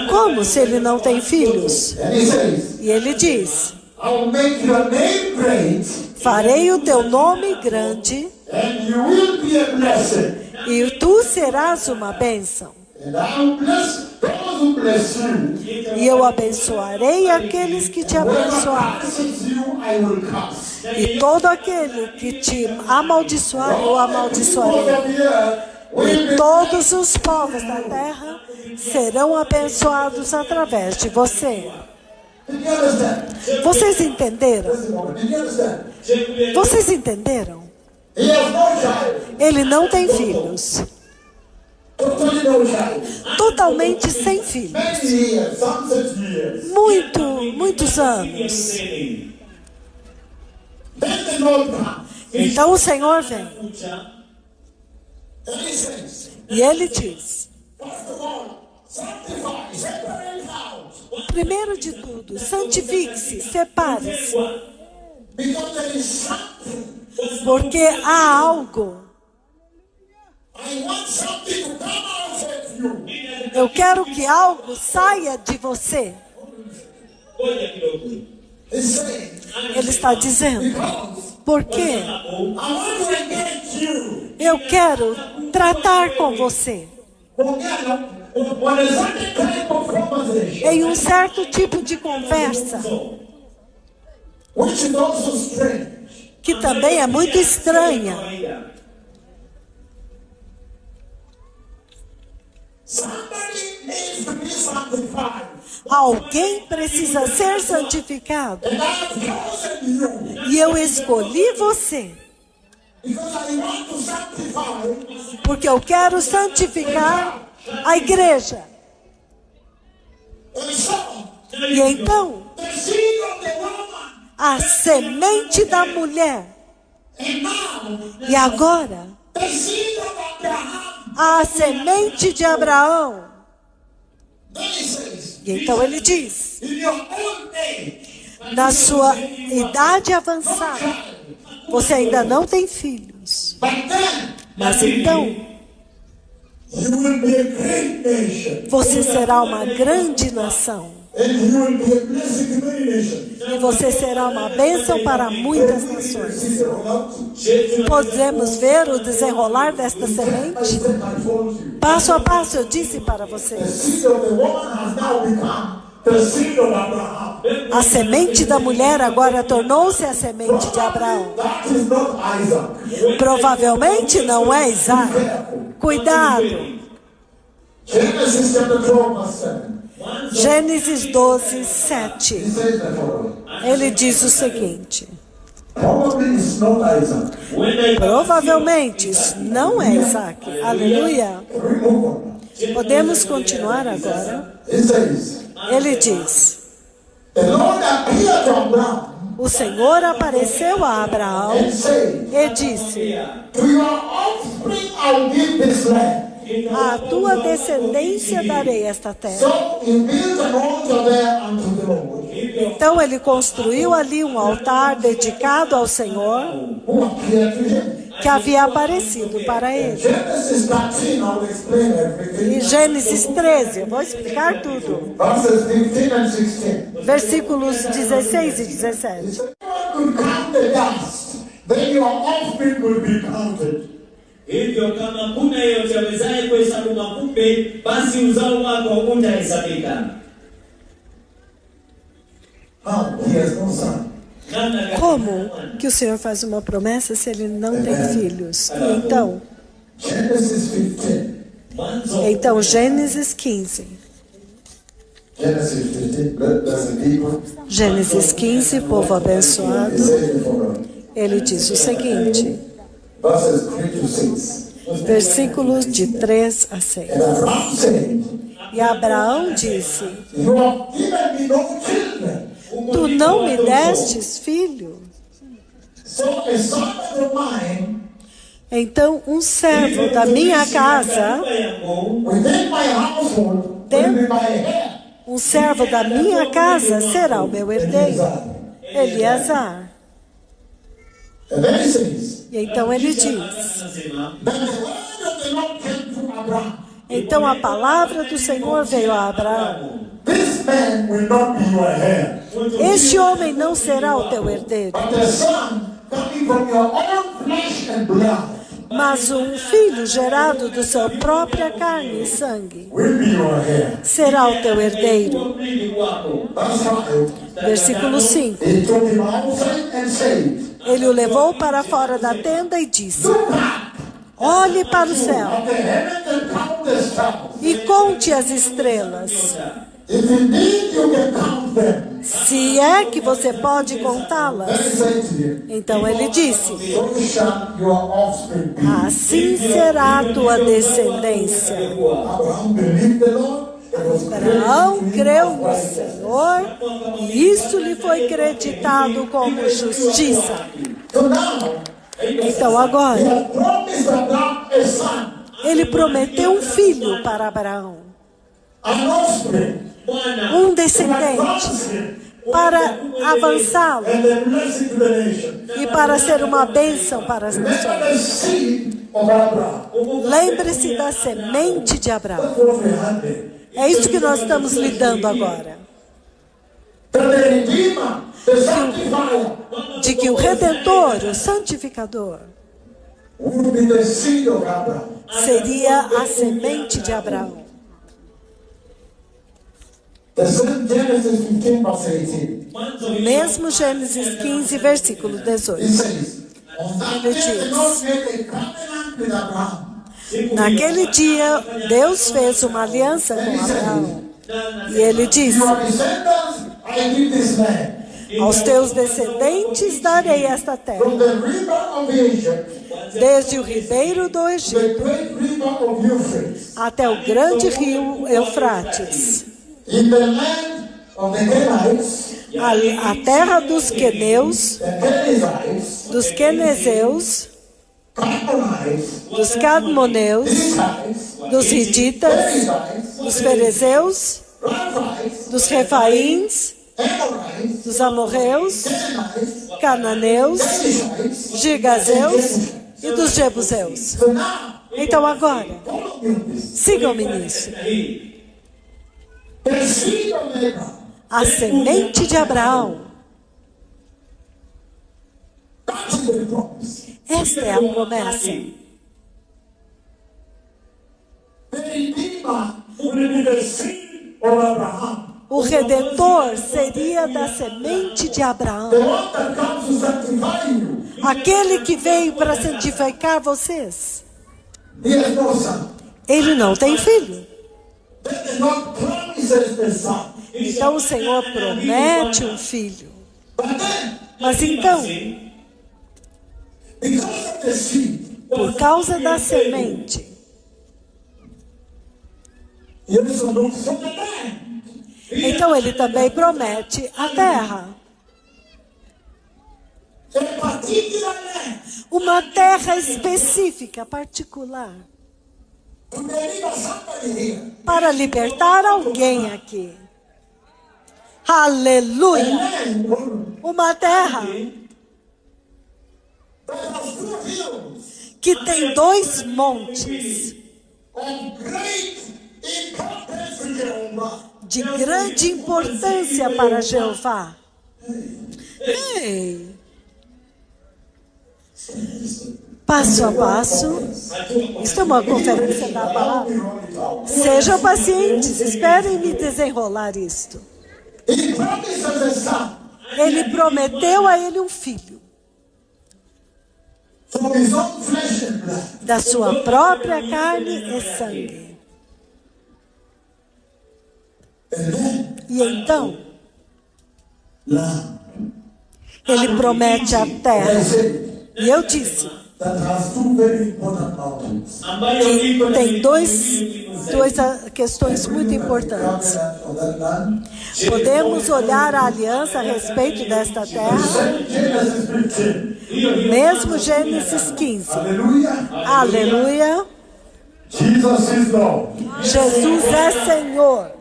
[SPEAKER 1] Como se ele não tem filhos?
[SPEAKER 2] And he says,
[SPEAKER 1] E ele diz:
[SPEAKER 2] I will make your name great,
[SPEAKER 1] farei o teu nome grande
[SPEAKER 2] and you will be a blessing.
[SPEAKER 1] e tu serás uma bênção.
[SPEAKER 2] And I will bless those who bless you.
[SPEAKER 1] E eu abençoarei aqueles que te
[SPEAKER 2] Whoever
[SPEAKER 1] abençoarem.
[SPEAKER 2] curses you, I will curse.
[SPEAKER 1] E todo aquele que te amaldiçoar, eu
[SPEAKER 2] All
[SPEAKER 1] amaldiçoarei.
[SPEAKER 2] the people of the earth will
[SPEAKER 1] E
[SPEAKER 2] be
[SPEAKER 1] todos os povos da terra serão abençoados através de você.
[SPEAKER 2] Did you understand?
[SPEAKER 1] Vocês entenderam?
[SPEAKER 2] Listen, woman, did you understand?
[SPEAKER 1] Vocês entenderam?
[SPEAKER 2] He has no child.
[SPEAKER 1] Ele não tem filhos.
[SPEAKER 2] Totally no child.
[SPEAKER 1] Totalmente sem filhos.
[SPEAKER 2] Many years, some 6 years.
[SPEAKER 1] Muitos anos.
[SPEAKER 2] Then the Lord comes.
[SPEAKER 1] Então o Senhor vem
[SPEAKER 3] Kucha,
[SPEAKER 2] And he says,
[SPEAKER 1] e Ele diz:
[SPEAKER 2] first of all, sanctify, separate out.
[SPEAKER 1] primeiro de tudo, santifique-se, separe-se,
[SPEAKER 2] Because there is something.
[SPEAKER 1] porque há algo.
[SPEAKER 2] I want something to come out of you.
[SPEAKER 1] Eu quero que algo saia de você.
[SPEAKER 3] ngoja kidogo.
[SPEAKER 2] He's saying,
[SPEAKER 1] Ele está dizendo:
[SPEAKER 2] because
[SPEAKER 1] porque
[SPEAKER 2] I want to engage you.
[SPEAKER 1] eu quero tratar com você
[SPEAKER 2] On a certain type of conversation,
[SPEAKER 1] em um certo tipo de conversa,
[SPEAKER 2] which is also strange.
[SPEAKER 1] que também é muito estranha.
[SPEAKER 3] Kawaida.
[SPEAKER 2] Somebody needs to be sanctified.
[SPEAKER 1] Alguém precisa ser santificado.
[SPEAKER 2] And I have chosen you
[SPEAKER 1] E eu escolhi você,
[SPEAKER 2] because I want to sanctify.
[SPEAKER 1] porque eu quero santificar a igreja.
[SPEAKER 2] And so,
[SPEAKER 1] E então,
[SPEAKER 2] the seed of the woman,
[SPEAKER 1] a semente da mulher.
[SPEAKER 2] and now,
[SPEAKER 1] E agora,
[SPEAKER 2] the seed of Abraham.
[SPEAKER 1] a semente de Abraão.
[SPEAKER 2] Then he says,
[SPEAKER 1] E então ele diz:
[SPEAKER 2] in your old age,
[SPEAKER 1] na sua idade avançada, você ainda não tem filhos.
[SPEAKER 2] but then
[SPEAKER 1] Mas então,
[SPEAKER 2] you will be a great nation.
[SPEAKER 1] você será uma grande nação.
[SPEAKER 2] And you will be a blessing to many nations.
[SPEAKER 1] E você será uma bênção para muitas nações.
[SPEAKER 2] See the rollout?
[SPEAKER 1] Podemos ver o desenrolar desta semente?
[SPEAKER 2] Step I told you.
[SPEAKER 1] Passo a passo eu disse para
[SPEAKER 2] The
[SPEAKER 1] vocês.
[SPEAKER 2] seed of the woman has now become the seed of Abraham.
[SPEAKER 1] A semente da mulher agora tornou-se a semente de Abraão.
[SPEAKER 2] That is not Isaac.
[SPEAKER 1] Provavelmente não é Isaac. Cuidado.
[SPEAKER 2] Genesis chapter 12 verse 7.
[SPEAKER 1] Gênesis 12, 7.
[SPEAKER 2] He says the following.
[SPEAKER 1] Ele diz o seguinte:
[SPEAKER 2] Probably it's not Isaac.
[SPEAKER 1] provavelmente isso não é Isaac. Aleluia.
[SPEAKER 2] We move on.
[SPEAKER 1] Podemos continuar agora.
[SPEAKER 2] He says,
[SPEAKER 1] Ele diz:
[SPEAKER 2] the Lord appeared to Abraham
[SPEAKER 1] o Senhor apareceu a Abraão
[SPEAKER 2] and said,
[SPEAKER 1] e disse:
[SPEAKER 2] to your offspring I'll give this land.
[SPEAKER 1] à tua descendência darei esta terra.
[SPEAKER 2] So he built an altar there unto the Lord,
[SPEAKER 1] Então ele construiu ali um altar dedicado ao Senhor,
[SPEAKER 2] who appeared to him.
[SPEAKER 1] que havia aparecido para ele.
[SPEAKER 2] Genesis 13, I will explain everything.
[SPEAKER 1] Em Gênesis 13, eu vou explicar tudo.
[SPEAKER 2] Verses 15 and 16.
[SPEAKER 1] Versículos 16 e 17.
[SPEAKER 2] If anyone could count the dust, then your offspring will be counted.
[SPEAKER 3] Hivyo kama kuna yeyote awezaye kuhesabu mavumbi, basi uzao wako utahesabika.
[SPEAKER 2] How? He has no son.
[SPEAKER 3] Namna gani?
[SPEAKER 1] Como que o Senhor faz uma promessa se ele não tem filhos?
[SPEAKER 2] Genesis 15.
[SPEAKER 3] Mwanzo
[SPEAKER 1] Então Gênesis 15.
[SPEAKER 2] Genesis 15, blessed people.
[SPEAKER 1] Gênesis 15, povo
[SPEAKER 2] He
[SPEAKER 1] abençoado.
[SPEAKER 2] says the following.
[SPEAKER 1] Ele diz o seguinte,
[SPEAKER 2] Verses 3 to 6.
[SPEAKER 1] versículos de 3 a 6.
[SPEAKER 2] And Abraham said,
[SPEAKER 1] E Abraão disse:
[SPEAKER 2] you have given me no children.
[SPEAKER 1] tu não me destes filho?
[SPEAKER 2] So a son of mine
[SPEAKER 1] Então um servo da minha casa,
[SPEAKER 2] within my household will be my heir.
[SPEAKER 1] um servo da minha casa será o meu herdeiro, Eleazar.
[SPEAKER 2] And then he says,
[SPEAKER 1] E então ele diz:
[SPEAKER 3] anasema,
[SPEAKER 2] then the word of the Lord came to Abraham.
[SPEAKER 1] então a palavra do Senhor veio a Abraão:
[SPEAKER 2] This man will not be your heir,
[SPEAKER 1] este homem não será o teu herdeiro,
[SPEAKER 2] but a son coming from your own flesh and blood
[SPEAKER 1] mas um filho gerado do seu própria carne e sangue
[SPEAKER 2] will be your heir.
[SPEAKER 1] será o teu herdeiro.
[SPEAKER 3] mrithi wako.
[SPEAKER 2] That's right.
[SPEAKER 1] Versículo 5.
[SPEAKER 2] He took him outside and said,
[SPEAKER 1] Ele o levou para fora da tenda e disse:
[SPEAKER 2] look up
[SPEAKER 1] olhe para o céu
[SPEAKER 2] at the heavens and count the stars.
[SPEAKER 1] e conte as estrelas,
[SPEAKER 2] If indeed you can count them.
[SPEAKER 1] se é que você pode contá-las.
[SPEAKER 2] Then he said to him,
[SPEAKER 1] Então ele disse:
[SPEAKER 2] so shall your offspring be.
[SPEAKER 1] assim será a tua descendência.
[SPEAKER 2] Abraham believed the Lord. It was
[SPEAKER 1] Abraão creu no Senhor e isso lhe foi creditado como justiça.
[SPEAKER 2] So now,
[SPEAKER 1] Então agora,
[SPEAKER 2] he had promised Abraham a son,
[SPEAKER 1] ele prometeu um filho para Abraão,
[SPEAKER 2] an offspring,
[SPEAKER 1] um descendente, para avançá-lo
[SPEAKER 2] and a blessing to the nation.
[SPEAKER 1] e para ser uma bênção para as
[SPEAKER 2] Remember
[SPEAKER 1] nações.
[SPEAKER 2] the seed of Abraham.
[SPEAKER 1] Lembre-se da semente de Abraão.
[SPEAKER 2] That's what we're handling.
[SPEAKER 1] É isso que nós estamos lidando agora.
[SPEAKER 2] That the Redeemer, the Sanctifier,
[SPEAKER 1] De que o Redentor, o Santificador,
[SPEAKER 2] would be the seed of Abraham.
[SPEAKER 1] seria a semente de Abraão.
[SPEAKER 2] The same Genesis 15, verse 18.
[SPEAKER 1] Mesmo Gênesis 15, versículo
[SPEAKER 2] It
[SPEAKER 1] 18.
[SPEAKER 2] says, on that day the Lord made a covenant with Abraham.
[SPEAKER 1] Naquele dia, Deus fez uma aliança com Abraão. E ele disse:
[SPEAKER 2] Your descendants, I give this land.
[SPEAKER 1] aos teus descendentes darei esta terra,
[SPEAKER 2] From the river of Egypt,
[SPEAKER 1] desde o ribeiro do
[SPEAKER 2] the
[SPEAKER 1] Egito
[SPEAKER 2] great river of Euphrates,
[SPEAKER 1] até o grande rio Eufrates,
[SPEAKER 2] in the land of the Canaanites,
[SPEAKER 1] a terra dos queneus,
[SPEAKER 2] the Perizzites,
[SPEAKER 1] dos quenezeus,
[SPEAKER 2] Canaanites,
[SPEAKER 1] dos cadmoneus,
[SPEAKER 2] Hittites,
[SPEAKER 1] dos hiditas,
[SPEAKER 2] Perizzites,
[SPEAKER 1] dos ferezeus,
[SPEAKER 2] Rephites,
[SPEAKER 1] dos refaíns,
[SPEAKER 2] Amorites,
[SPEAKER 1] dos amorreus,
[SPEAKER 2] Canaanites,
[SPEAKER 1] cananeus,
[SPEAKER 2] Perizzites,
[SPEAKER 1] gigazeus e dos jebuseus.
[SPEAKER 2] So now,
[SPEAKER 1] Então agora,
[SPEAKER 2] follow me on this.
[SPEAKER 1] sigam-me nisso.
[SPEAKER 2] The seed of Abraham,
[SPEAKER 1] A semente de Abraão,
[SPEAKER 2] that is the promise.
[SPEAKER 1] esta é a promessa.
[SPEAKER 2] The Redeemer will be the seed of Abraham.
[SPEAKER 1] O Redentor seria da semente de Abraão,
[SPEAKER 2] The one that comes to sanctify you.
[SPEAKER 1] aquele que veio para santificar vocês.
[SPEAKER 2] He has no son.
[SPEAKER 1] Ele não tem filho.
[SPEAKER 2] Then the Lord promises the son.
[SPEAKER 1] Então o Senhor promete um filho.
[SPEAKER 2] But then,
[SPEAKER 1] Mas então,
[SPEAKER 2] because of the seed,
[SPEAKER 1] por causa da semente,
[SPEAKER 2] he also looks for the land.
[SPEAKER 1] então ele também promete a terra.
[SPEAKER 2] A particular land
[SPEAKER 1] Uma terra específica, particular,
[SPEAKER 2] to deliver somebody here.
[SPEAKER 1] para libertar alguém aqui.
[SPEAKER 2] A
[SPEAKER 1] Aleluia!
[SPEAKER 2] land
[SPEAKER 1] Uma terra
[SPEAKER 2] that has two hills
[SPEAKER 1] que tem 2 montes
[SPEAKER 2] of great importance to Jehovah.
[SPEAKER 1] de grande importância para Jeová. Ei! Passo a passo, isto é uma conferência da palavra. Sejam pacientes, esperem me desenrolar isto.
[SPEAKER 2] He promises a son
[SPEAKER 1] Ele prometeu a ele um filho,
[SPEAKER 2] from his own flesh and blood.
[SPEAKER 1] da sua própria carne e sangue.
[SPEAKER 2] And then,
[SPEAKER 1] E então,
[SPEAKER 2] land.
[SPEAKER 1] ele promete a
[SPEAKER 2] I
[SPEAKER 1] terra.
[SPEAKER 2] said,
[SPEAKER 1] E eu disse
[SPEAKER 2] that has two very important mountains.
[SPEAKER 1] que tem duas questões muito importantes.
[SPEAKER 2] Covenant of that land.
[SPEAKER 1] Podemos olhar a aliança a respeito desta terra,
[SPEAKER 2] Genesis 15.
[SPEAKER 1] mesmo Gênesis 15.
[SPEAKER 2] Hallelujah.
[SPEAKER 1] Aleluia!
[SPEAKER 2] Jesus is Lord.
[SPEAKER 1] Jesus é Senhor.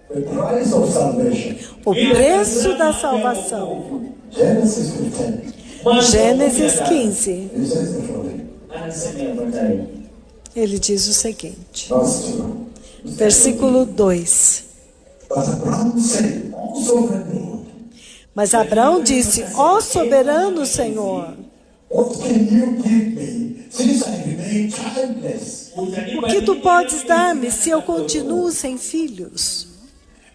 [SPEAKER 2] The price of salvation.
[SPEAKER 1] O preço da salvação.
[SPEAKER 2] Genesis 15.
[SPEAKER 1] Gênesis 15.
[SPEAKER 2] It says the following.
[SPEAKER 1] Ele diz o seguinte,
[SPEAKER 2] Verse 2.
[SPEAKER 1] versículo 2.
[SPEAKER 2] But Abraham said, O sovereign Lord,
[SPEAKER 1] Mas Abraão disse: ó soberano Senhor,
[SPEAKER 2] what can you give me since I remain childless?
[SPEAKER 1] o que tu podes dar-me se eu continuo sem filhos?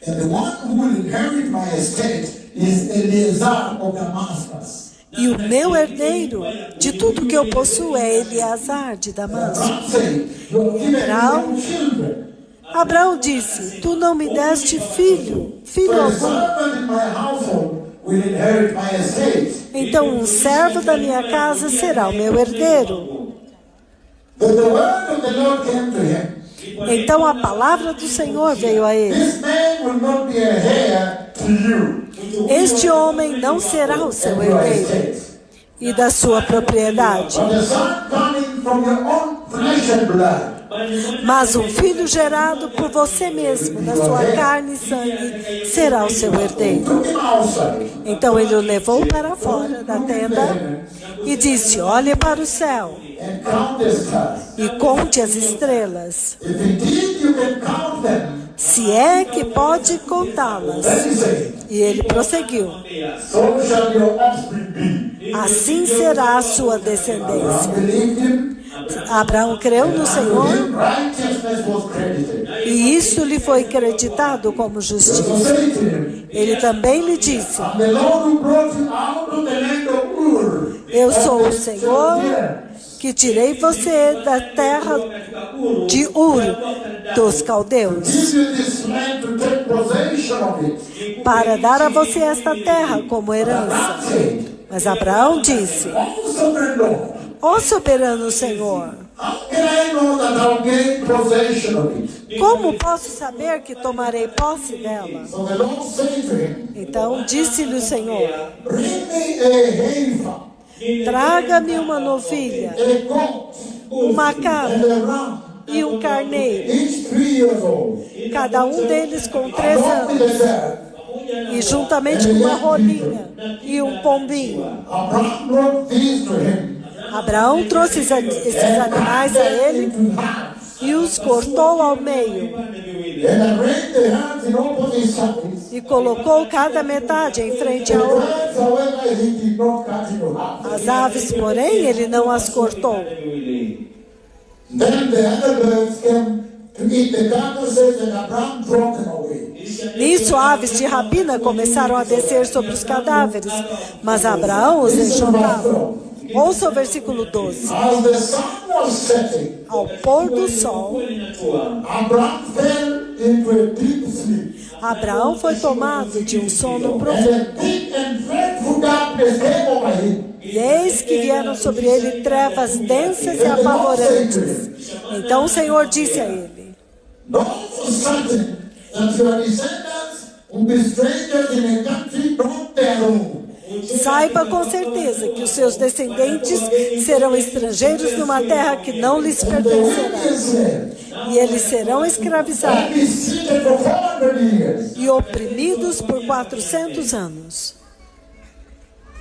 [SPEAKER 2] And the one who will inherit my estate is Eleazar of Damascus.
[SPEAKER 1] E o meu herdeiro de tudo que eu possuo é Eleazar de Damasco.
[SPEAKER 2] Abraham said, You have given me
[SPEAKER 1] Abraham-
[SPEAKER 2] no children.
[SPEAKER 1] Abraão disse: tu não me deste filho
[SPEAKER 2] But a
[SPEAKER 1] algum.
[SPEAKER 2] servant in my household will inherit my estate.
[SPEAKER 1] Então um servo da minha casa será o meu herdeiro.
[SPEAKER 2] But the word of the Lord came to him.
[SPEAKER 1] Então a palavra do Senhor veio a ele:
[SPEAKER 2] This man will not be a heir to you
[SPEAKER 1] este homem não será o seu
[SPEAKER 2] and your
[SPEAKER 1] herdeiro
[SPEAKER 2] estate.
[SPEAKER 1] e da sua propriedade.
[SPEAKER 2] But a son coming from your own flesh and blood.
[SPEAKER 1] Mas um filho gerado por você mesmo, da sua carne e sangue, será o seu herdeiro.
[SPEAKER 2] Took him outside.
[SPEAKER 1] Então ele o levou para fora da tenda e disse: olhe para o céu
[SPEAKER 2] And count the stars.
[SPEAKER 1] e conte as estrelas,
[SPEAKER 2] If indeed you can count them,
[SPEAKER 1] se é que pode contá-las.
[SPEAKER 2] then he said,
[SPEAKER 1] E ele prosseguiu:
[SPEAKER 2] so shall your offspring be.
[SPEAKER 1] assim será a sua descendência.
[SPEAKER 2] Abraham believed him,
[SPEAKER 1] Abraão creu no
[SPEAKER 2] and to
[SPEAKER 1] Senhor
[SPEAKER 2] him righteousness was credited.
[SPEAKER 1] e isso lhe foi creditado como
[SPEAKER 2] So
[SPEAKER 1] justiça.
[SPEAKER 2] say to him,
[SPEAKER 1] Ele também lhe disse:
[SPEAKER 2] I'm the Lord who brought you out of the land of Ur.
[SPEAKER 1] eu sou o
[SPEAKER 2] of the
[SPEAKER 1] Senhor
[SPEAKER 2] Chaldeans.
[SPEAKER 1] que tirei você da terra de Ur, dos caldeus,
[SPEAKER 2] Give you this land to take possession of it.
[SPEAKER 1] para dar a você esta terra como herança.
[SPEAKER 2] Abraham said,
[SPEAKER 1] Mas Abraão disse:
[SPEAKER 2] oh sovereign Lord,
[SPEAKER 1] ó soberano Senhor,
[SPEAKER 2] how can I know that I'll gain possession of it?
[SPEAKER 1] como posso saber que tomarei posse dela?
[SPEAKER 2] So the Lord said to him,
[SPEAKER 1] Então disse-lhe o Senhor:
[SPEAKER 2] bring me a heifer,
[SPEAKER 1] traga-me uma novilha,
[SPEAKER 2] a goat,
[SPEAKER 1] uma
[SPEAKER 2] and
[SPEAKER 1] cabra
[SPEAKER 2] a ram,
[SPEAKER 1] e um carneiro,
[SPEAKER 2] each 3 years old,
[SPEAKER 1] cada um deles com 3
[SPEAKER 2] along with
[SPEAKER 1] anos,
[SPEAKER 2] a dove.
[SPEAKER 1] e juntamente com uma rolinha e um pombinho.
[SPEAKER 2] Abraham brought these to him,
[SPEAKER 1] Abraão trouxe esses animais a ele
[SPEAKER 2] into halves,
[SPEAKER 1] e os cortou ao meio
[SPEAKER 2] and arranged the halves in opposite sides.
[SPEAKER 1] e colocou cada metade em frente
[SPEAKER 2] The
[SPEAKER 1] à outra.
[SPEAKER 2] birds, however, he did not cut into half.
[SPEAKER 1] As aves, porém, ele não as cortou.
[SPEAKER 2] Then the other birds came to eat the carcasses, and Abraham brought them away.
[SPEAKER 1] Nisso, aves de rapina começaram a descer sobre os cadáveres, mas Abraão os enxotava. Ouça o versículo 12.
[SPEAKER 2] As the sun was setting,
[SPEAKER 1] Ao pôr do sol,
[SPEAKER 2] Abraham fell into a deep sleep,
[SPEAKER 1] Abraão foi tomado de um sono
[SPEAKER 2] and
[SPEAKER 1] profundo.
[SPEAKER 2] a thick and dreadful darkness came over him.
[SPEAKER 1] E eis que vieram sobre ele trevas densas e apavorantes. Então o Senhor disse a ele:
[SPEAKER 2] Know for certain that your descendants will be strangers in a country not their own.
[SPEAKER 1] saiba com certeza que os seus descendentes serão estrangeiros numa terra que não lhes pertencerá. E eles serão escravizados
[SPEAKER 2] Be seated for 400 years.
[SPEAKER 1] e oprimidos por 400 anos.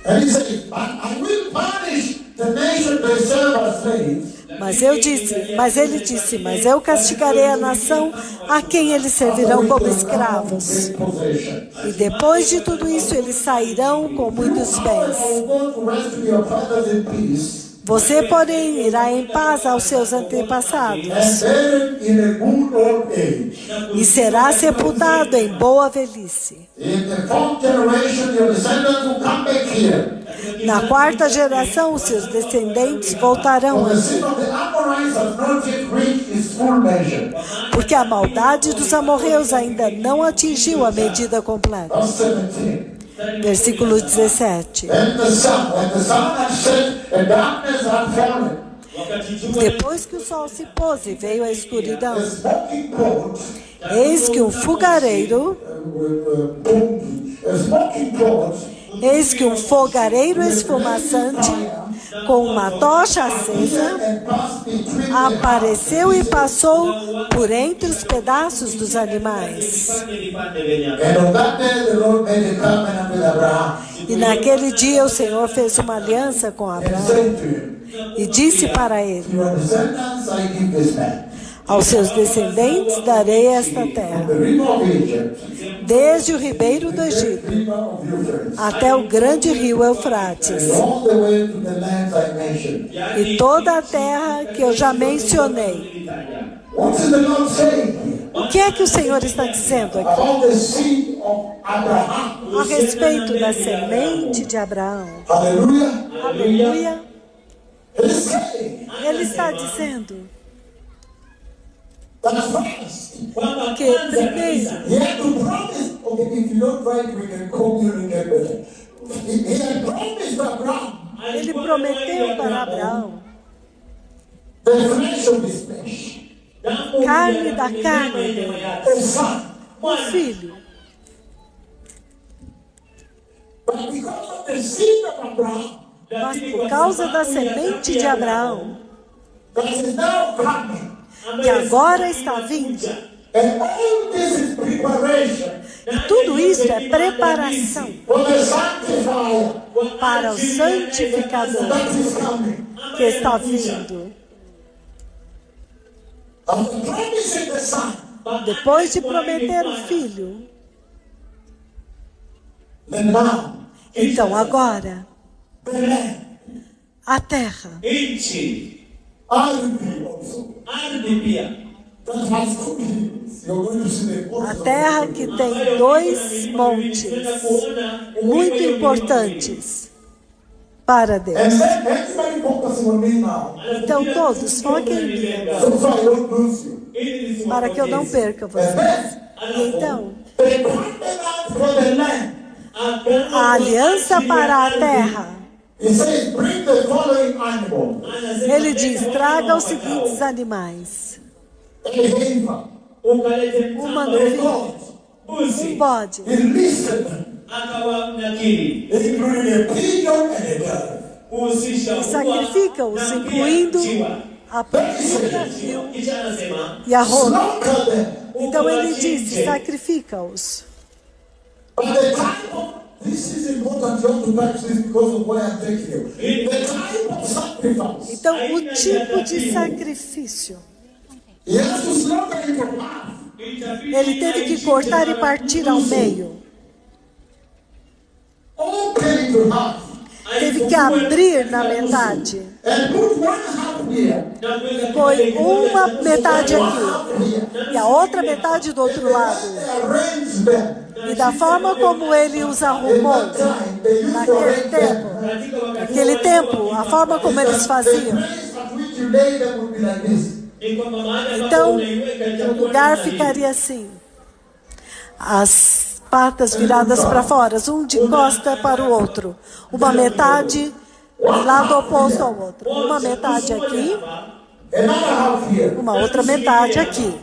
[SPEAKER 2] And he said, I will punish the nation they serve as slaves.
[SPEAKER 1] Mas ele disse, mas eu castigarei a nação a quem eles servirão como escravos. E depois de tudo isso, eles sairão com muitos bens. Você, porém, irá em paz aos seus antepassados e será sepultado em boa velhice. Na quarta geração, os seus descendentes voltarão aqui, porque a maldade dos amorreus ainda não atingiu a medida completa. Versículo 17. Depois que o sol se pôs e veio a escuridão, eis que um fogareiro esfumaçante, com uma tocha acesa, apareceu e passou por entre os pedaços dos animais. E naquele dia o Senhor fez uma aliança com Abraão e disse para ele: aos seus descendentes darei esta terra, desde o ribeiro do Egito até o grande rio Eufrates, e toda a terra que eu já mencionei. O que é que o Senhor está dizendo aqui? A respeito da semente de Abraão. Aleluia. Ele está dizendo que primeiro ele prometeu para Abraão carne da carne dele, um filho. Mas por causa da semente de Abraão,
[SPEAKER 2] that is now coming.
[SPEAKER 1] que agora está vindo,
[SPEAKER 2] And all this is preparation
[SPEAKER 1] e tudo isso é preparação
[SPEAKER 2] for the sanctifier
[SPEAKER 1] para o santificador
[SPEAKER 2] that is coming.
[SPEAKER 1] que está vindo.
[SPEAKER 2] After promising the Son,
[SPEAKER 1] Depois de prometer o filho,
[SPEAKER 2] then now,
[SPEAKER 1] então agora,
[SPEAKER 2] the land,
[SPEAKER 1] a terra,
[SPEAKER 3] Nchi,
[SPEAKER 2] ardhi also,
[SPEAKER 3] ardhi pia,
[SPEAKER 2] that has two hills. You're going to see the
[SPEAKER 1] a
[SPEAKER 2] coast of
[SPEAKER 1] terra que tem dois montes muito importantes para
[SPEAKER 2] And
[SPEAKER 1] Deus.
[SPEAKER 2] then everybody focusing on me now.
[SPEAKER 1] Então todos foquem em mim agora,
[SPEAKER 2] So I don't lose you.
[SPEAKER 1] para que eu não perca
[SPEAKER 2] And
[SPEAKER 1] você.
[SPEAKER 2] then,
[SPEAKER 1] Então,
[SPEAKER 2] the covenant for the land.
[SPEAKER 1] a aliança para a terra,
[SPEAKER 2] He says, bring the following animal.
[SPEAKER 1] ele diz, traga os seguintes animais:
[SPEAKER 2] A heifer,
[SPEAKER 1] uma
[SPEAKER 2] a
[SPEAKER 1] novilha,
[SPEAKER 2] goat.
[SPEAKER 1] um bode.
[SPEAKER 2] He listed them,
[SPEAKER 3] akawamnakili
[SPEAKER 2] including a pigeon and a dove.
[SPEAKER 3] kuhusisha
[SPEAKER 1] E sacrifica-os, incluindo a porquinha
[SPEAKER 3] kisha anasema
[SPEAKER 1] e a rola.
[SPEAKER 2] Slaughter them.
[SPEAKER 1] Então ele disse, sacrifica-os.
[SPEAKER 2] But the type of, this is important, you have to catch this because of where I'm taking you. The type of sacrifice,
[SPEAKER 1] Então, o tipo de sacrifício,
[SPEAKER 2] he has to slaughter into half.
[SPEAKER 1] ele teve que cortar e partir ao meio.
[SPEAKER 2] Open into half.
[SPEAKER 1] Teve que abrir na metade.
[SPEAKER 2] And put one half here.
[SPEAKER 1] Põe uma metade aqui
[SPEAKER 2] Half here.
[SPEAKER 1] e a outra metade do outro lado.
[SPEAKER 2] They arrange them.
[SPEAKER 1] E da forma como ele os arrumou,
[SPEAKER 2] Time, they used to
[SPEAKER 1] naquele
[SPEAKER 2] arrange
[SPEAKER 1] tempo,
[SPEAKER 2] them.
[SPEAKER 1] naquele tempo, a forma como eles
[SPEAKER 2] The
[SPEAKER 1] faziam.
[SPEAKER 2] place at which you lay them would be like this.
[SPEAKER 1] Então, o lugar ficaria assim. As patas viradas para fora, um de costa para o outro. Uma metade lado oposto ao outro. Uma metade aqui,
[SPEAKER 2] Another half here.
[SPEAKER 1] uma outra metade aqui.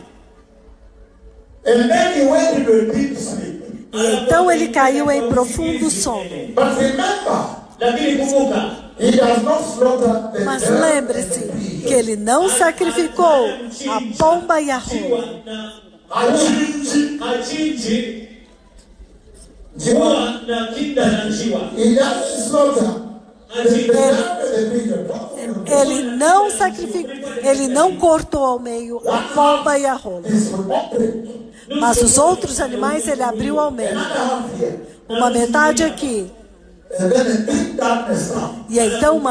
[SPEAKER 2] And then he went into a deep sleep.
[SPEAKER 1] E então ele caiu em profundo sono.
[SPEAKER 2] But remember,
[SPEAKER 3] lakini kumbuka
[SPEAKER 2] he does not slaughter the
[SPEAKER 1] Mas
[SPEAKER 2] dove
[SPEAKER 1] lembre-se
[SPEAKER 2] and the pigeon.
[SPEAKER 1] que ele não sacrificou a pomba e a rola.
[SPEAKER 3] hachinji huwa na kinda na njiwa
[SPEAKER 2] He doesn't slaughter the dove and the pigeon.
[SPEAKER 1] Ele não sacrificou, ele não cortou ao meio a pomba e a rola.
[SPEAKER 2] It's open.
[SPEAKER 1] Mas os outros animais ele abriu ao meio.
[SPEAKER 2] Another half here.
[SPEAKER 1] Uma metade aqui.
[SPEAKER 2] And then a deep darkness come.
[SPEAKER 1] E então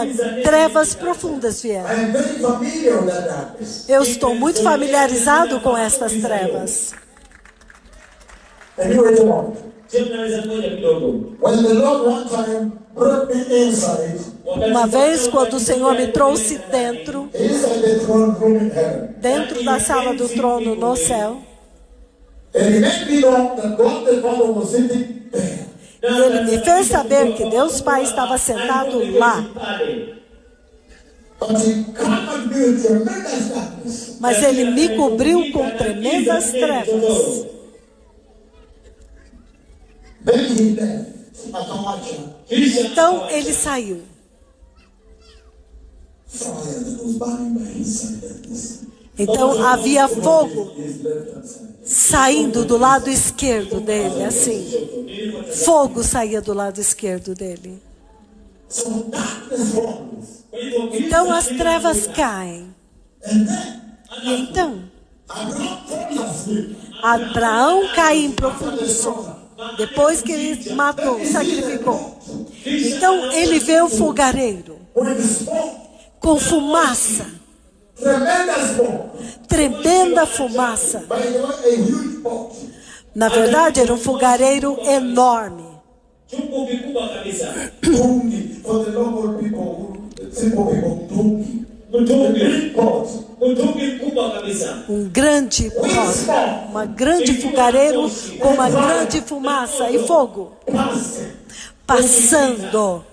[SPEAKER 1] trevas profundas vieram.
[SPEAKER 2] I am very familiar with that darkness.
[SPEAKER 1] Eu estou muito familiarizado com estas trevas.
[SPEAKER 2] And you wait a moment.
[SPEAKER 3] je mnaweza ngoja kidogo
[SPEAKER 2] When the Lord one time brought me inside
[SPEAKER 1] Uma vez, quando o Senhor me trouxe dentro
[SPEAKER 2] the throne room in heaven,
[SPEAKER 1] da sala do trono no céu,
[SPEAKER 2] and he made me know that God the Father was sitting there.
[SPEAKER 1] e ele me fez saber que Deus Pai estava sentado lá,
[SPEAKER 2] But he covered me with tremendous darkness.
[SPEAKER 1] mas ele me cobriu com tremendas trevas.
[SPEAKER 2] Then he left. Akawacha.
[SPEAKER 1] Então ele saiu.
[SPEAKER 2] Fire that was burning by his side like this.
[SPEAKER 1] Então havia fogo
[SPEAKER 2] His left hand side.
[SPEAKER 1] saindo do lado esquerdo dele, assim. Fogo saía do lado esquerdo dele.
[SPEAKER 2] So darkness falls.
[SPEAKER 1] Então as trevas caem.
[SPEAKER 2] And then
[SPEAKER 1] E então
[SPEAKER 2] Abraham falls asleep.
[SPEAKER 1] Abraão cai em profundo sono. Depois que ele matou, sacrificou. Então ele vê o fogareiro
[SPEAKER 2] With smoke,
[SPEAKER 1] com fumaça,
[SPEAKER 2] tremendous smoke.
[SPEAKER 1] tremenda fumaça.
[SPEAKER 2] By the way, a huge pot.
[SPEAKER 1] Na verdade, era um fogareiro enorme.
[SPEAKER 3] chungu kikubwa kabisa
[SPEAKER 2] Tungi. For the local people, simple people, tungi.
[SPEAKER 3] mtungi
[SPEAKER 2] Big pot.
[SPEAKER 3] mtungi mkubwa kabisa
[SPEAKER 1] Um grande fogo, uma grande fogareiro com uma grande fumaça e fogo
[SPEAKER 2] Passing.
[SPEAKER 1] passando.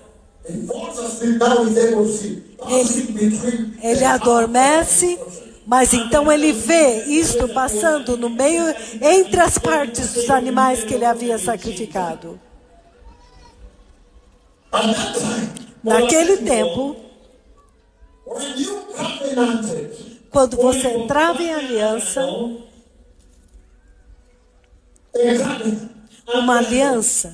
[SPEAKER 2] He falls asleep. Now he's able to see. Passing between.
[SPEAKER 1] Ele adormece, mas então ele vê isto passando no meio, entre as partes dos animais que ele havia sacrificado.
[SPEAKER 2] At that time,
[SPEAKER 1] Naquele tempo,
[SPEAKER 2] when you covenanted,
[SPEAKER 1] quando você entrava em aliança, uma aliança,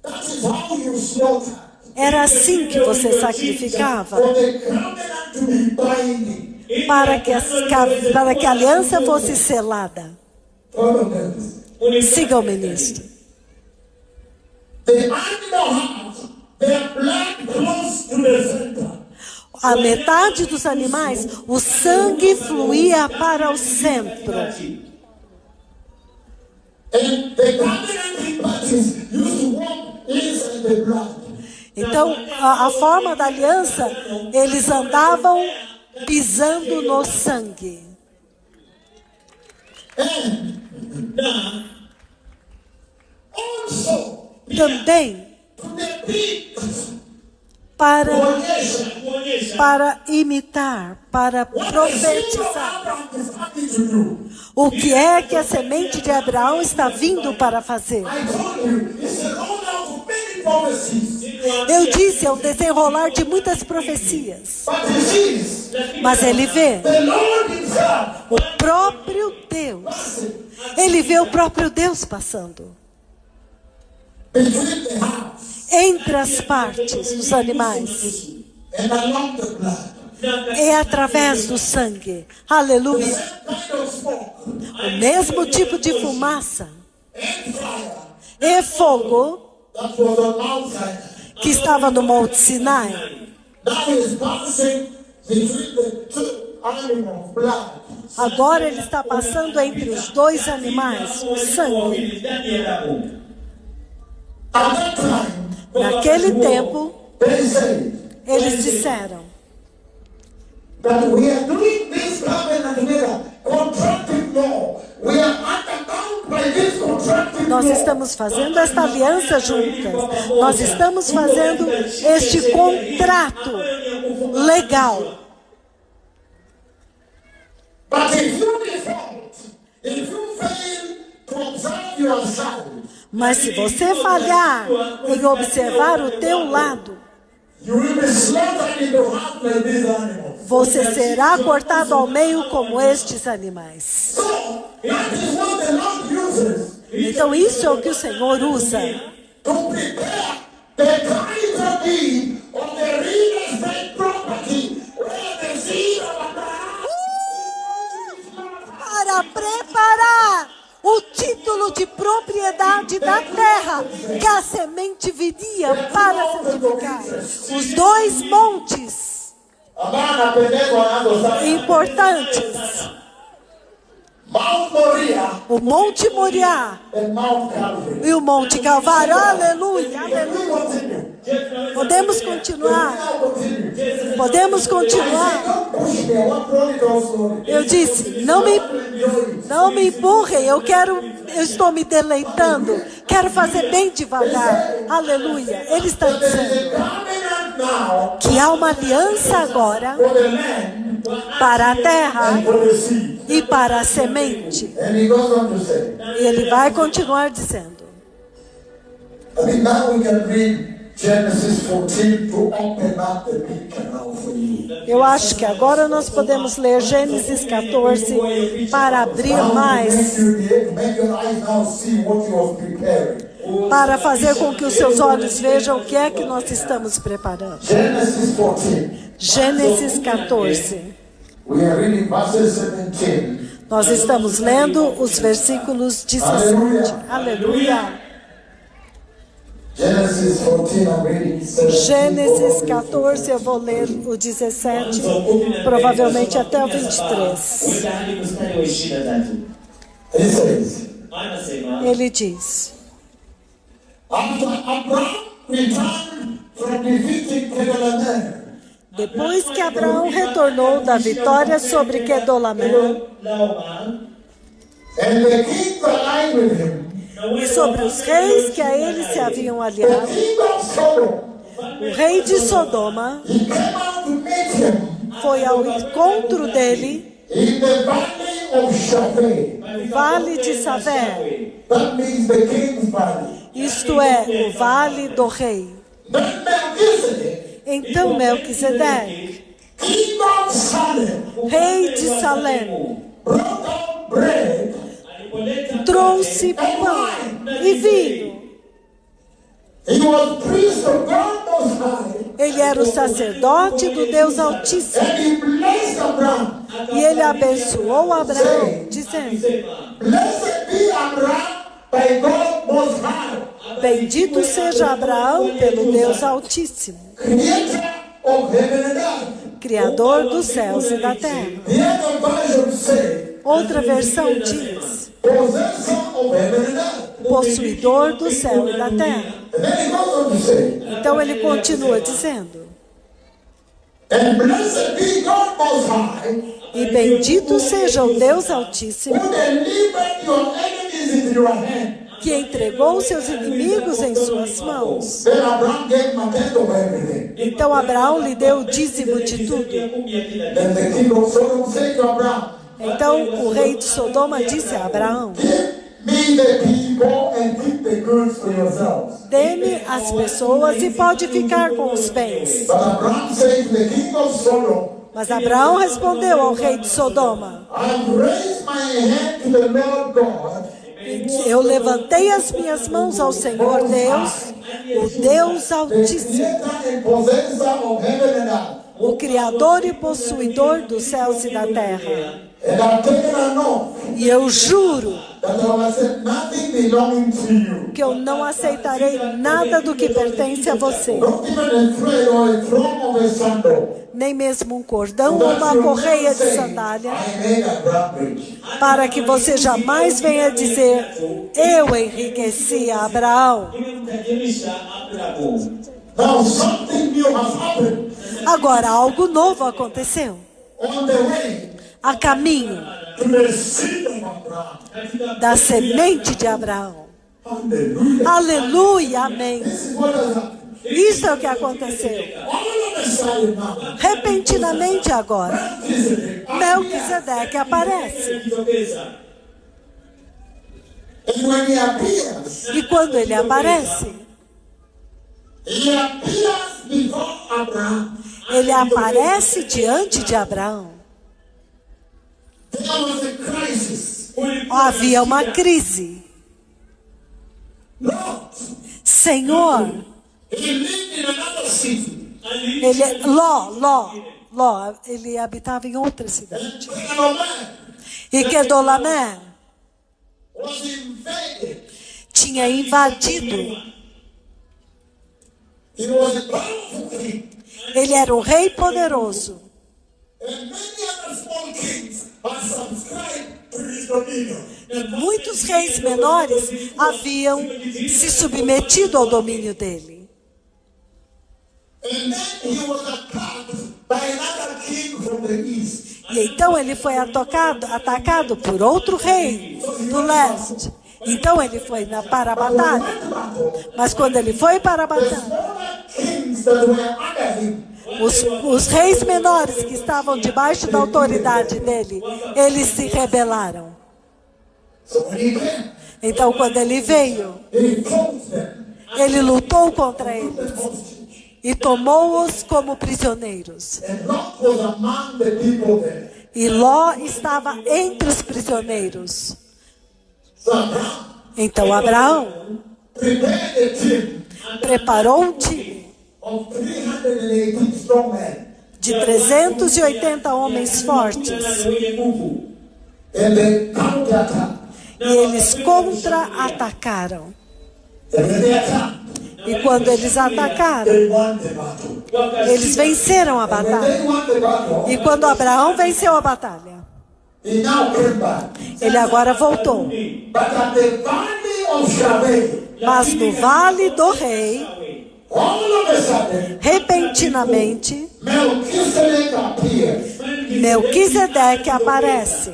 [SPEAKER 2] that is how you slaughtered.
[SPEAKER 1] era assim que você sacrificava,
[SPEAKER 2] For the covenant to be binding.
[SPEAKER 1] para que a aliança fosse selada.
[SPEAKER 2] Follow this.
[SPEAKER 1] Siga o ministro.
[SPEAKER 2] The animal has their blood close to the center.
[SPEAKER 1] A metade dos animais, o sangue fluía para o centro.
[SPEAKER 2] And the covenanting parties used to walk inside the blood.
[SPEAKER 1] Então, a forma da aliança, eles andavam pisando no sangue.
[SPEAKER 2] Also,
[SPEAKER 1] Também
[SPEAKER 2] to depict
[SPEAKER 1] para imitar, para profetizar.
[SPEAKER 2] Abraham is happy to do.
[SPEAKER 1] O que é que a semente de Abraão está vindo para fazer?
[SPEAKER 2] I told you, it's a rollout of many prophecies.
[SPEAKER 1] Eu disse, é o desenrolar de muitas profecias.
[SPEAKER 2] But he sees
[SPEAKER 1] Mas ele vê
[SPEAKER 2] the Lord himself
[SPEAKER 1] o próprio Deus. Ele vê o próprio Deus passando
[SPEAKER 2] between the house
[SPEAKER 1] entre as partes dos animais.
[SPEAKER 2] and along the blood.
[SPEAKER 1] É através do sangue. Aleluia.
[SPEAKER 2] Kind of smoke
[SPEAKER 1] O mesmo tipo de fumaça
[SPEAKER 2] and fire
[SPEAKER 1] e fogo
[SPEAKER 2] that was on Mount Sinai.
[SPEAKER 1] que estava no Monte Sinai.
[SPEAKER 2] Now is passing between the two animals' blood.
[SPEAKER 1] Agora ele está passando entre os dois animais, o sangue.
[SPEAKER 2] At that time,
[SPEAKER 1] Naquele tempo,
[SPEAKER 2] they said
[SPEAKER 1] eles disseram:
[SPEAKER 2] that we are doing this covenant with a contracted law. We are underbound by this contracted
[SPEAKER 1] nós
[SPEAKER 2] law.
[SPEAKER 1] estamos fazendo esta aliança juntas. Nós estamos fazendo este contrato legal.
[SPEAKER 2] But if you default, if you fail to observe yourself,
[SPEAKER 1] Mas se você falhar em observar o teu lado,
[SPEAKER 2] you will be slaughtered in the heart like these animals.
[SPEAKER 1] você será cortado ao meio como estes animais.
[SPEAKER 2] So, that is what the Lord uses
[SPEAKER 1] Então isso é o que o Senhor usa
[SPEAKER 2] to prepare the title deed of the real estate property where the seed of Abraham
[SPEAKER 1] para preparar o título de propriedade da terra que a semente viria para santificar. Os dois montes
[SPEAKER 2] Amana pendeko anazo
[SPEAKER 1] importantes,
[SPEAKER 2] Mount Moriah
[SPEAKER 1] o Monte Moriá
[SPEAKER 2] and Mount Calvary.
[SPEAKER 1] e o Monte Calvário. Aleluia,
[SPEAKER 2] We
[SPEAKER 1] aleluia.
[SPEAKER 2] continue.
[SPEAKER 1] Podemos continuar.
[SPEAKER 2] Now continue.
[SPEAKER 1] Podemos continuar.
[SPEAKER 2] Don't push me. I want Chronicles story.
[SPEAKER 1] Eu disse, não me empurrem, eu estou me deleitando, quero fazer bem devagar. Aleluia. Ele está
[SPEAKER 2] There is
[SPEAKER 1] dizendo
[SPEAKER 2] a covenant now
[SPEAKER 1] que há uma aliança agora
[SPEAKER 2] for the land
[SPEAKER 1] para a terra
[SPEAKER 2] and for the sea.
[SPEAKER 1] e para a semente.
[SPEAKER 2] And he goes on to say,
[SPEAKER 1] E ele vai continuar dizendo.
[SPEAKER 2] I think now we can read Genesis 14 to open up the picture now for you.
[SPEAKER 1] Eu acho que agora nós podemos ler Gênesis 14 para abrir mais,
[SPEAKER 2] Make your eyes now see what you are preparing.
[SPEAKER 1] para fazer com que os seus olhos vejam o que é que nós estamos preparando.
[SPEAKER 2] Genesis 14.
[SPEAKER 1] Gênesis 14.
[SPEAKER 2] We are reading verses 17.
[SPEAKER 1] Nós estamos lendo os versículos 17. Aleluia.
[SPEAKER 2] Genesis 14, I'm reading 17.
[SPEAKER 1] Gênesis 14, eu vou ler o 17, provavelmente até o 23.
[SPEAKER 2] He says,
[SPEAKER 1] Ele diz:
[SPEAKER 2] after Abraham returned from defeating Kedorlaomer,
[SPEAKER 1] depois que Abraão retornou da vitória sobre Quedorlaomer
[SPEAKER 2] and the kings aligned with him,
[SPEAKER 1] e sobre os reis que a ele se haviam
[SPEAKER 2] the
[SPEAKER 1] aliado,
[SPEAKER 2] king of Sodom,
[SPEAKER 1] o rei de Sodoma
[SPEAKER 2] he came out to meet him
[SPEAKER 1] foi ao encontro dele
[SPEAKER 2] in the valley of Shaveh.
[SPEAKER 1] no vale de Savé,
[SPEAKER 2] That means the king's valley.
[SPEAKER 1] isto é, o vale do rei.
[SPEAKER 2] Then Melchizedek,
[SPEAKER 1] Então Melquisedeque,
[SPEAKER 2] king of Salem,
[SPEAKER 1] rei de Salém,
[SPEAKER 2] brought out bread
[SPEAKER 1] trouxe pão e vinho.
[SPEAKER 2] He was priest of God Most High.
[SPEAKER 1] Ele era o sacerdote do Deus Altíssimo.
[SPEAKER 2] And he blessed Abraham.
[SPEAKER 1] E ele abençoou Abraão, dizendo:
[SPEAKER 2] Blessed be Abraham by God Most High,
[SPEAKER 1] bendito seja Abraão pelo Deus Altíssimo,
[SPEAKER 2] creator of heaven and earth.
[SPEAKER 1] Criador dos céus e da terra.
[SPEAKER 2] The other version say,
[SPEAKER 1] Outra versão diz:
[SPEAKER 2] possessor of heaven and earth.
[SPEAKER 1] possuidor do céu e da terra.
[SPEAKER 2] And then he goes on to say,
[SPEAKER 1] Então ele continua dizendo:
[SPEAKER 2] and blessed be God Most High,
[SPEAKER 1] e bendito seja o Deus Altíssimo,
[SPEAKER 2] who delivered your enemies into your hand.
[SPEAKER 1] que entregou seus inimigos em suas mãos.
[SPEAKER 2] Then Abraham gave him a tenth of everything.
[SPEAKER 1] Então Abraão lhe deu o dízimo de tudo.
[SPEAKER 2] Then the king of Sodom said to Abraham,
[SPEAKER 1] Então o rei de Sodoma disse a Abraão:
[SPEAKER 2] give me the people and keep the goods for yourselves.
[SPEAKER 1] dê-me as pessoas e pode ficar com os bens.
[SPEAKER 2] But Abraham said to the king of Sodom,
[SPEAKER 1] Mas Abraão respondeu ao rei de Sodoma:
[SPEAKER 2] I've raised my hand to the Lord God,
[SPEAKER 1] eu levantei as minhas mãos ao Senhor Deus, o Deus
[SPEAKER 2] the
[SPEAKER 1] Altíssimo,
[SPEAKER 2] creator and possessor of heaven and earth,
[SPEAKER 1] o Criador e possuidor dos céus e da terra.
[SPEAKER 2] and I've taken an oath
[SPEAKER 1] E eu juro
[SPEAKER 2] that I will accept nothing belonging to you,
[SPEAKER 1] que eu não aceitarei nada do que pertence a você,
[SPEAKER 2] not even a thread or a thong of a sandal.
[SPEAKER 1] nem mesmo um cordão ou uma correia de sandália,
[SPEAKER 2] I made Abraham rich.
[SPEAKER 1] para que você jamais venha dizer: eu enriqueci a Abraão.
[SPEAKER 2] Now something new has happened.
[SPEAKER 1] Agora algo novo aconteceu.
[SPEAKER 2] On the way
[SPEAKER 1] A caminho
[SPEAKER 2] to the seed of Abraham.
[SPEAKER 1] da semente de Abraão.
[SPEAKER 2] Hallelujah.
[SPEAKER 1] Aleluia, amém.
[SPEAKER 2] This is what has happened.
[SPEAKER 1] Isso é o que aconteceu.
[SPEAKER 2] All of a sudden now,
[SPEAKER 1] Repentinamente agora,
[SPEAKER 2] Melchizedek
[SPEAKER 1] Melquisedeque aparece.
[SPEAKER 2] and when he appears,
[SPEAKER 1] E quando ele aparece,
[SPEAKER 2] he appears before Abraham.
[SPEAKER 1] ele aparece diante de Abraão.
[SPEAKER 2] There was a crisis.
[SPEAKER 1] Havia uma crise.
[SPEAKER 2] Lord,
[SPEAKER 1] Senhor,
[SPEAKER 2] he lived in another city.
[SPEAKER 1] Ló, ele habitava em outra cidade.
[SPEAKER 2] Kedorlaomer
[SPEAKER 1] E Quedorlaomer
[SPEAKER 2] was invaded.
[SPEAKER 1] tinha invadido.
[SPEAKER 2] He was a powerful king.
[SPEAKER 1] Ele era um rei poderoso.
[SPEAKER 2] And many other small kings are subscribed to his dominion.
[SPEAKER 1] E muitos reis menores haviam se submetido ao domínio dele.
[SPEAKER 2] And then he was attacked by another king from the east.
[SPEAKER 1] E então ele foi atacado por outro rei do leste. Então ele foi para a batalha. Mas quando ele foi para a batalha,
[SPEAKER 2] Smaller kings that were under him,
[SPEAKER 1] os reis menores que estavam debaixo da autoridade dele, eles se rebelaram.
[SPEAKER 2] so when he came,
[SPEAKER 1] Então quando ele veio,
[SPEAKER 2] he fought them.
[SPEAKER 1] ele lutou contra eles e tomou-os como prisioneiros.
[SPEAKER 2] And Lot was among the people there.
[SPEAKER 1] E Ló estava entre os prisioneiros.
[SPEAKER 2] So Abraham
[SPEAKER 1] Então Abraão
[SPEAKER 2] prepared a team
[SPEAKER 1] preparou um time
[SPEAKER 2] of 318 strong men.
[SPEAKER 1] de 380 homens fortes.
[SPEAKER 2] And they counterattacked.
[SPEAKER 1] E eles contra-atacaram.
[SPEAKER 2] And when they attacked,
[SPEAKER 1] E quando eles atacaram,
[SPEAKER 2] they won the battle.
[SPEAKER 1] eles venceram a
[SPEAKER 2] When
[SPEAKER 1] batalha.
[SPEAKER 2] they won the battle,
[SPEAKER 1] E quando Abraão venceu a batalha,
[SPEAKER 2] he now came back.
[SPEAKER 1] ele agora voltou.
[SPEAKER 2] But at the valley of Shaveh,
[SPEAKER 1] Mas no vale do rei,
[SPEAKER 2] all of a sudden,
[SPEAKER 1] repentinamente,
[SPEAKER 2] Melchizedek appears.
[SPEAKER 1] Melquisedeque aparece.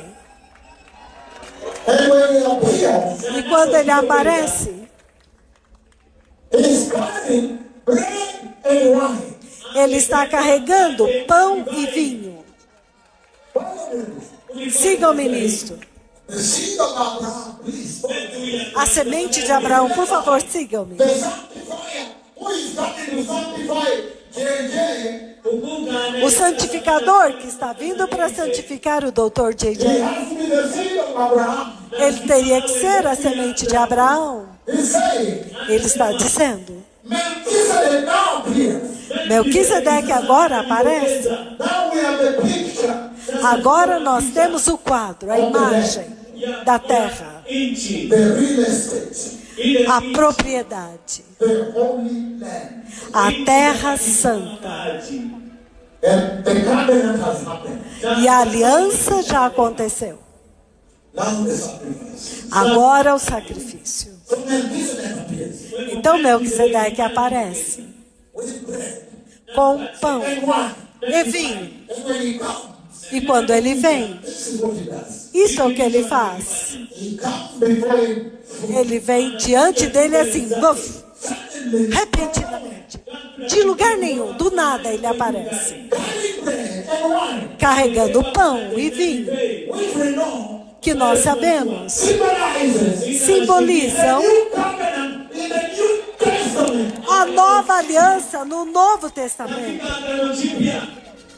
[SPEAKER 2] And when he appears,
[SPEAKER 1] E quando ele aparece,
[SPEAKER 2] he's carrying bread and wine.
[SPEAKER 1] ele está carregando pão e vinho.
[SPEAKER 2] Follow me.
[SPEAKER 1] Sigam-me nisto.
[SPEAKER 2] The seed of Abraham, please.
[SPEAKER 1] A semente de Abraão, por favor, sigam-me.
[SPEAKER 2] The sanctifier who is coming to sanctify JJ,
[SPEAKER 3] Kumbuka
[SPEAKER 1] O santificador que está vindo para santificar o Dr.
[SPEAKER 2] he
[SPEAKER 1] JJ,
[SPEAKER 2] has to be the seed of Abraham.
[SPEAKER 1] ele teria que ser a semente de Abraão.
[SPEAKER 2] He's saying,
[SPEAKER 1] Ele está dizendo,
[SPEAKER 2] Melchizedek now appears.
[SPEAKER 1] Melquisedeque agora aparece.
[SPEAKER 2] Now we have the picture.
[SPEAKER 1] Agora nós temos o quadro, a imagem da terra,
[SPEAKER 3] nchi
[SPEAKER 2] The real estate,
[SPEAKER 3] ile
[SPEAKER 1] a propriedade,
[SPEAKER 2] the holy land.
[SPEAKER 1] a terra santa.
[SPEAKER 3] maji.
[SPEAKER 2] And the covenant has happened.
[SPEAKER 1] E a aliança já aconteceu.
[SPEAKER 2] Now the sacrifice.
[SPEAKER 1] Agora o sacrifício.
[SPEAKER 2] So Melchizedek appears
[SPEAKER 1] Então Melquisedeque aparece
[SPEAKER 2] with bread
[SPEAKER 1] com pão
[SPEAKER 2] and wine.
[SPEAKER 1] e vinho.
[SPEAKER 2] And when he comes,
[SPEAKER 1] E quando ele vem,
[SPEAKER 2] this is what he does.
[SPEAKER 1] isso é o que ele faz.
[SPEAKER 2] He comes before him
[SPEAKER 1] Ele vem diante dele assim, buf,
[SPEAKER 2] suddenly,
[SPEAKER 1] repentinamente. De lugar nenhum, do nada ele aparece.
[SPEAKER 2] carrying bread and wine,
[SPEAKER 1] Carregando pão e vinho,
[SPEAKER 2] which we know
[SPEAKER 1] que nós sabemos,
[SPEAKER 2] symbolizes
[SPEAKER 1] simbolizam
[SPEAKER 2] the new covenant in the New Testament.
[SPEAKER 1] a nova aliança no Novo Testamento.
[SPEAKER 3] Agano jipya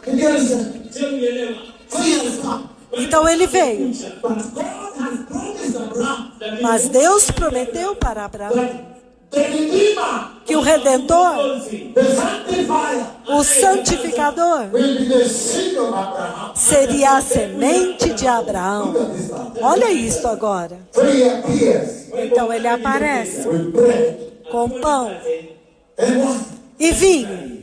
[SPEAKER 2] You understand?
[SPEAKER 3] sio uelewa,
[SPEAKER 2] So he has come.
[SPEAKER 1] Então ele veio,
[SPEAKER 2] But God has promised Abraham
[SPEAKER 1] mas Deus prometeu para Abraão
[SPEAKER 2] the Redeemer,
[SPEAKER 1] que o Redentor,
[SPEAKER 3] Konzi,
[SPEAKER 2] the Sanctifier,
[SPEAKER 1] o Santificador,
[SPEAKER 2] will be the seed of Abraham.
[SPEAKER 1] seria a semente de Abraão. Olha isso agora.
[SPEAKER 2] So he appears
[SPEAKER 1] Então ele aparece
[SPEAKER 2] with bread
[SPEAKER 1] com pão
[SPEAKER 2] and wine.
[SPEAKER 1] e vinho.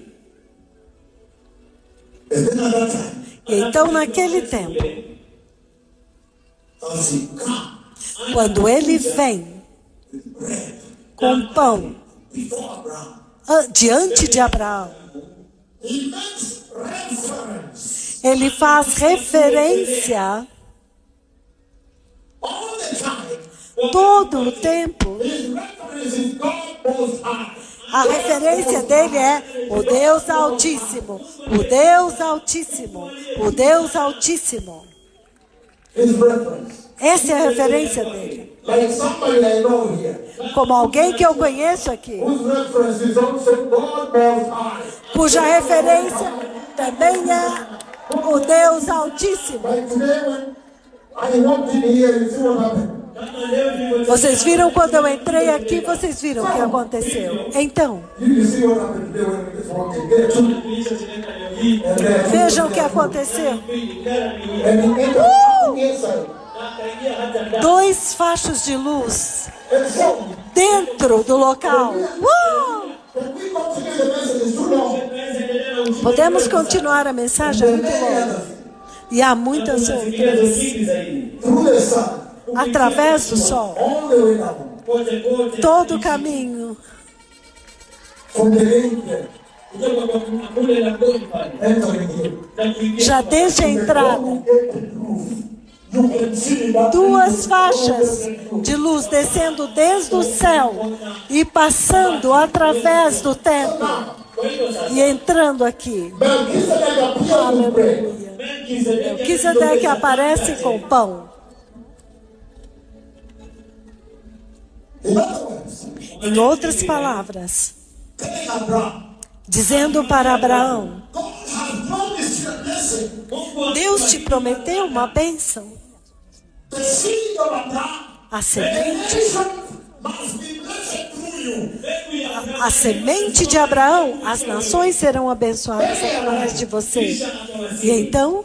[SPEAKER 2] And then at that time,
[SPEAKER 1] E então naquele tempo,
[SPEAKER 2] as he comes
[SPEAKER 1] quando ele vem
[SPEAKER 2] with bread
[SPEAKER 1] com pão
[SPEAKER 2] before Abraham,
[SPEAKER 1] diante de Abraão,
[SPEAKER 2] he makes reference
[SPEAKER 1] ele faz referência
[SPEAKER 2] all the time.
[SPEAKER 1] todo o tempo.
[SPEAKER 2] His reference is God Most High.
[SPEAKER 1] A referência dele é o Deus Altíssimo, o Deus Altíssimo, o Deus Altíssimo.
[SPEAKER 2] His reference.
[SPEAKER 1] Essa é a referência dele.
[SPEAKER 2] Like somebody I know here,
[SPEAKER 1] Como alguém que eu conheço aqui,
[SPEAKER 2] whose reference is also God Most High.
[SPEAKER 1] cuja referência também é o Deus Altíssimo.
[SPEAKER 2] Like today when I walked in here, you see what happened?
[SPEAKER 3] kama leo nilivyo
[SPEAKER 1] Vocês viram quando eu entrei aqui, vocês viram o que aconteceu. Então,
[SPEAKER 2] You see what happened today when we just walked in there too.
[SPEAKER 3] tulichotenda leo hii
[SPEAKER 2] And then
[SPEAKER 1] vejam o que aconteceu.
[SPEAKER 3] kulingana ni
[SPEAKER 2] and he entered inside.
[SPEAKER 3] akaingia hata ndani.
[SPEAKER 1] Dois fachos de luz
[SPEAKER 2] And so,
[SPEAKER 1] dentro do local.
[SPEAKER 2] can we continue the message? It's too long.
[SPEAKER 1] Podemos continuar a mensagem muito longa. E há muitas outras.
[SPEAKER 3] Nyingi zaidi
[SPEAKER 2] Through the sun,
[SPEAKER 1] Através do sol.
[SPEAKER 2] all the way down.
[SPEAKER 3] kote kote
[SPEAKER 1] Todo o caminho.
[SPEAKER 2] From the gate
[SPEAKER 3] kutoka kwa kule la goli pale
[SPEAKER 2] entering here.
[SPEAKER 3] na kuingia
[SPEAKER 1] Já desde a entrada.
[SPEAKER 2] You can see that
[SPEAKER 1] Duas faixas de luz descendo desde o céu e passando através do templo
[SPEAKER 3] kwa hiyo sasa
[SPEAKER 1] e entrando aqui.
[SPEAKER 2] Melchizedek appeared with bread.
[SPEAKER 1] Aleluia.
[SPEAKER 3] Melkisedeki
[SPEAKER 1] Melquisedeque aparece com pão.
[SPEAKER 2] In other words,
[SPEAKER 1] Em outras palavras,
[SPEAKER 2] telling Abraham,
[SPEAKER 1] dizendo para Abraão:
[SPEAKER 2] God has promised you a blessing.
[SPEAKER 1] Deus te prometeu uma bênção.
[SPEAKER 2] The seed of Abraham,
[SPEAKER 1] A
[SPEAKER 2] the
[SPEAKER 1] semente,
[SPEAKER 2] nation must be blessed through you.
[SPEAKER 1] a semente de Abraão, as nações serão abençoadas através de você. E então,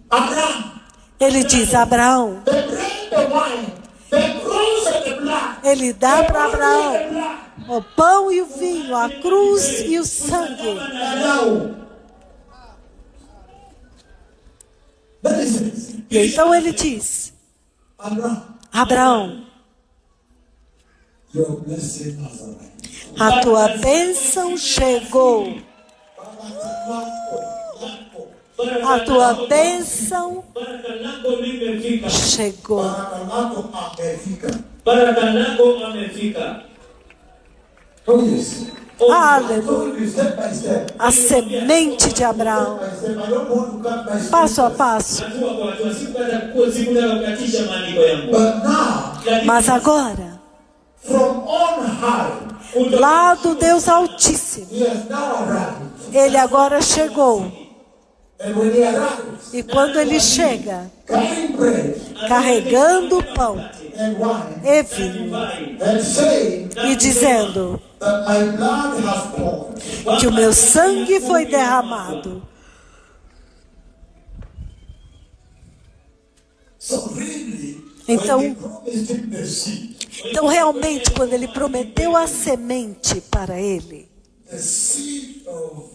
[SPEAKER 2] Abraham,
[SPEAKER 1] ele diz a Abraão,
[SPEAKER 2] the bread, the wine, the cross and the blood.
[SPEAKER 1] ele dá para
[SPEAKER 2] The
[SPEAKER 1] Abraão
[SPEAKER 2] blood.
[SPEAKER 1] o pão e o vinho, a cruz e o sangue.
[SPEAKER 2] And now, then he says,
[SPEAKER 1] E então ele diz,
[SPEAKER 2] Abraham,
[SPEAKER 1] Abraão,
[SPEAKER 2] your blessing has arrived.
[SPEAKER 1] a tua bênção chegou. A tua bênção
[SPEAKER 3] baraka lako limefika
[SPEAKER 1] chegou.
[SPEAKER 2] Baraka amefika.
[SPEAKER 3] baraka lako amefika
[SPEAKER 2] Oh yes.
[SPEAKER 1] Aleluia.
[SPEAKER 2] Told you step by step.
[SPEAKER 1] A semente de Abraão,
[SPEAKER 2] I said, I don't want to cut my speech.
[SPEAKER 1] passo a passo.
[SPEAKER 3] hatua kwa hatua sikutaka kukatisha maandiko yangu
[SPEAKER 2] But now,
[SPEAKER 1] Mas agora,
[SPEAKER 2] from on high,
[SPEAKER 1] lá do Deus Altíssimo.
[SPEAKER 2] He has now arrived.
[SPEAKER 1] Ele agora chegou.
[SPEAKER 2] And when he arrives,
[SPEAKER 1] E quando ele chega,
[SPEAKER 2] carrying bread
[SPEAKER 1] carregando pão
[SPEAKER 2] and wine,
[SPEAKER 1] e vinho,
[SPEAKER 2] and saying
[SPEAKER 1] e dizendo
[SPEAKER 2] that my blood has poured.
[SPEAKER 1] que o meu sangue foi derramado.
[SPEAKER 2] So really,
[SPEAKER 1] Então,
[SPEAKER 2] when he promised him the seed,
[SPEAKER 1] então, realmente, quando ele prometeu a semente para ele,
[SPEAKER 2] the seed of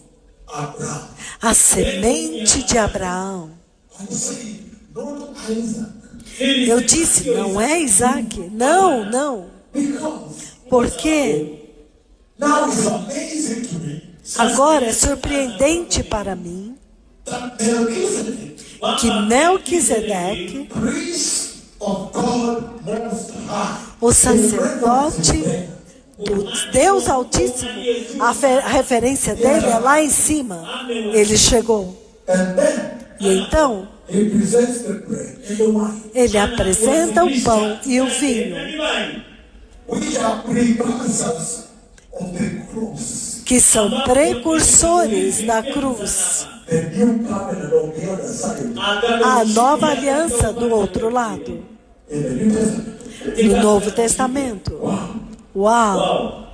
[SPEAKER 2] Abraham,
[SPEAKER 1] a semente de Abraão,
[SPEAKER 2] I'm saying not Isaac,
[SPEAKER 1] eu disse, não é Isaac? Não, não.
[SPEAKER 2] because
[SPEAKER 1] Porque
[SPEAKER 2] now it's amazing to me
[SPEAKER 1] agora é surpreendente para mim
[SPEAKER 2] that Melchizedek,
[SPEAKER 1] que Melquisedeque,
[SPEAKER 2] priest of God Most High,
[SPEAKER 1] o sacerdote do Deus Altíssimo, a referência dele é lá em cima. Ele chegou.
[SPEAKER 2] and then
[SPEAKER 1] E então,
[SPEAKER 2] he presents the bread and the wine,
[SPEAKER 1] ele apresenta o pão e o vinho,
[SPEAKER 2] which are precursors of the cross,
[SPEAKER 1] que são precursores da cruz,
[SPEAKER 2] the new covenant on the other side,
[SPEAKER 1] a nova aliança do outro lado,
[SPEAKER 2] in the New Testament.
[SPEAKER 1] no Novo Testamento. Uau!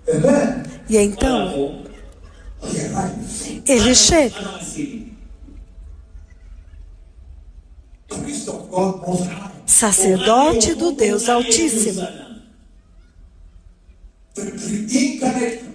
[SPEAKER 2] And then
[SPEAKER 1] E então,
[SPEAKER 2] he arrives,
[SPEAKER 1] ele chega,
[SPEAKER 2] priest of God Most High,
[SPEAKER 1] sacerdote do Deus Altíssimo.
[SPEAKER 2] the pre-incarnate.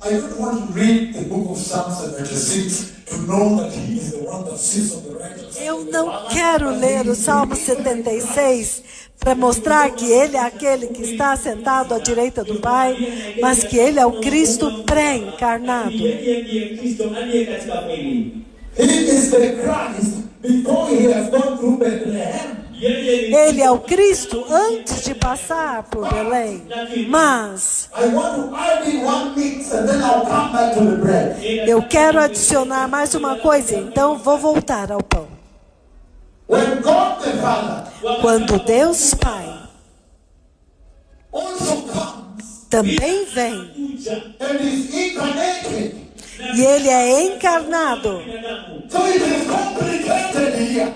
[SPEAKER 2] I don't want to read the book of Psalms 76 to know that he is the one that sits on the right side.
[SPEAKER 1] Eu não quero ler o Salmo 76 para mostrar que ele é aquele que está sentado à direita do Pai, mas que ele é o Cristo pré-encarnado.
[SPEAKER 3] Ndiye Kristo aliye katika mwili.
[SPEAKER 2] He is the Christ before he has gone through Bethlehem.
[SPEAKER 1] Ele é o Cristo antes de passar por Belém. Mas
[SPEAKER 2] I want to add in one mix and then I'll come back to the bread.
[SPEAKER 1] eu quero adicionar mais uma coisa, então vou voltar ao pão.
[SPEAKER 2] When God the Father
[SPEAKER 1] Quando Deus Pai
[SPEAKER 2] also comes
[SPEAKER 1] também vem
[SPEAKER 2] and is incarnated,
[SPEAKER 1] e ele é encarnado,
[SPEAKER 2] so it is complicated here.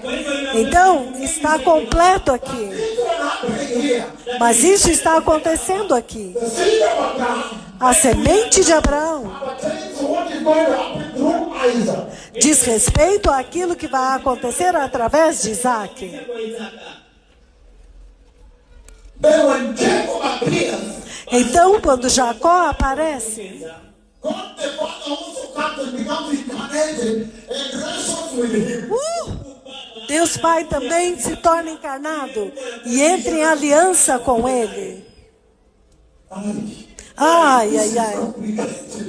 [SPEAKER 1] então está completo aqui.
[SPEAKER 2] This one happening here.
[SPEAKER 1] Mas isso está acontecendo aqui.
[SPEAKER 2] The seed of Abraham
[SPEAKER 1] A semente de Abraão
[SPEAKER 2] pertains to what is going to happen through Isaac.
[SPEAKER 1] diz respeito àquilo que vai acontecer através de Isaac.
[SPEAKER 2] Then when Jacob appears,
[SPEAKER 1] Então, quando Jacó aparece,
[SPEAKER 2] God the Father also comes and becomes incarnated and wrestles with him.
[SPEAKER 1] Deus Pai também se torna encarnado e entra em aliança com ele. Ai, ai, ai.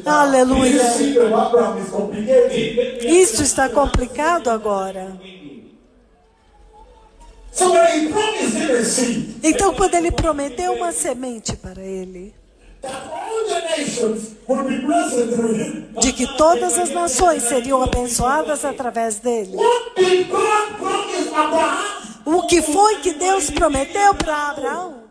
[SPEAKER 1] Aleluia.
[SPEAKER 2] The seed of Abraham is complicated.
[SPEAKER 1] Isso está complicado agora.
[SPEAKER 2] So when he promised him a seed,
[SPEAKER 1] Então, quando ele prometeu uma semente para ele,
[SPEAKER 2] that all the nations would be blessed through him.
[SPEAKER 1] de que todas as nações seriam abençoadas através dele.
[SPEAKER 2] What did God promise Abraham?
[SPEAKER 1] O que foi que Deus prometeu para Abraão?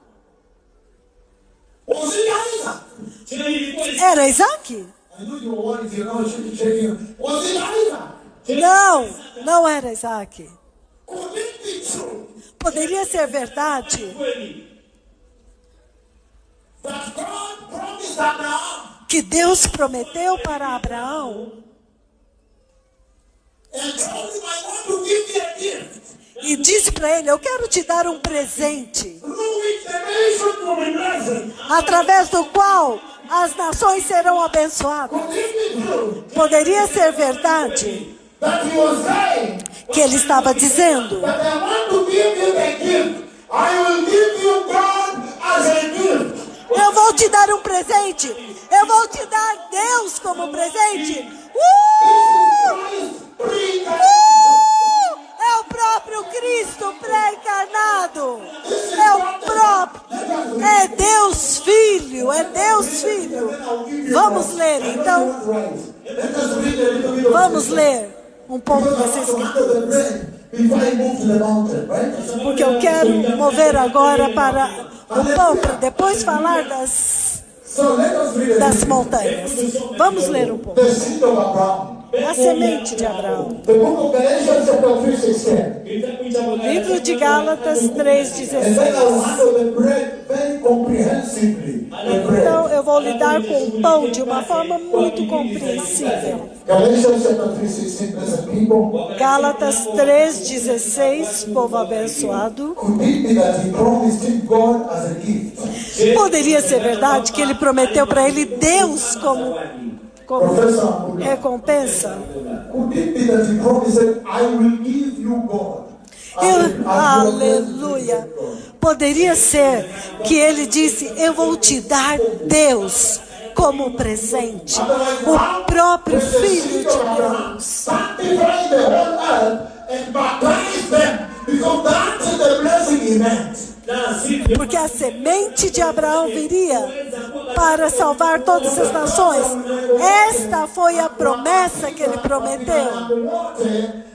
[SPEAKER 2] Was it Isaac?
[SPEAKER 1] Era Isaac?
[SPEAKER 2] I know you were worried, you know, shaking. Was it Isaac?
[SPEAKER 1] Não, não era Isaac.
[SPEAKER 2] Could it be true
[SPEAKER 1] Poderia ser verdade
[SPEAKER 2] that God promised Abraham
[SPEAKER 1] que Deus prometeu para Abraão
[SPEAKER 2] and told him, I want to give you a gift
[SPEAKER 1] e disse para ele: eu quero te dar um presente,
[SPEAKER 2] through which the nations will be blessed?
[SPEAKER 1] através do qual as nações serão abençoadas?
[SPEAKER 2] Could it be true
[SPEAKER 1] Poderia ser verdade
[SPEAKER 2] that he was saying
[SPEAKER 1] que ele estava dizendo:
[SPEAKER 2] that I want to give you the gift? I will give you God as a gift.
[SPEAKER 1] eu vou te dar um presente, eu vou te dar Deus como presente. É o próprio Cristo pré-encarnado. É o próprio. É Deus Filho. É Deus Filho. Vamos ler então.
[SPEAKER 2] Let us read a little bit of
[SPEAKER 1] Vamos ler um pouco dessa
[SPEAKER 2] the
[SPEAKER 1] escritura.
[SPEAKER 2] bread before I move to the mountain, right?
[SPEAKER 1] Porque eu quero mover agora para o pão, para depois falar das
[SPEAKER 2] So let us read
[SPEAKER 1] das
[SPEAKER 2] it.
[SPEAKER 1] montanhas. Vamos ler um pouco.
[SPEAKER 2] The seed of Abraham.
[SPEAKER 1] A semente de Abraão.
[SPEAKER 2] The book of Galatians chapter 3:16.
[SPEAKER 1] O livro de Gálatas 3:16.
[SPEAKER 2] And then I will handle the bread very comprehensively. The bread.
[SPEAKER 1] Então eu vou lidar com o pão de uma forma muito compreensível.
[SPEAKER 2] Galatians chapter 3:16, blessed people.
[SPEAKER 1] Gálatas 3:16, povo abençoado.
[SPEAKER 2] Could it be that he promised him God as a gift?
[SPEAKER 1] Poderia ser verdade que ele prometeu para ele Deus como recompensa?
[SPEAKER 2] Could it be that he promised, I will give you God?
[SPEAKER 1] Aleluia. Poderia ser que ele disse, eu vou te dar Deus como presente, o próprio Filho de Deus.
[SPEAKER 2] Sanctify the whole earth and baptize them, because that's the blessing he meant.
[SPEAKER 1] Porque a semente de Abraão viria para salvar todas as nações. Esta foi a promessa que ele prometeu.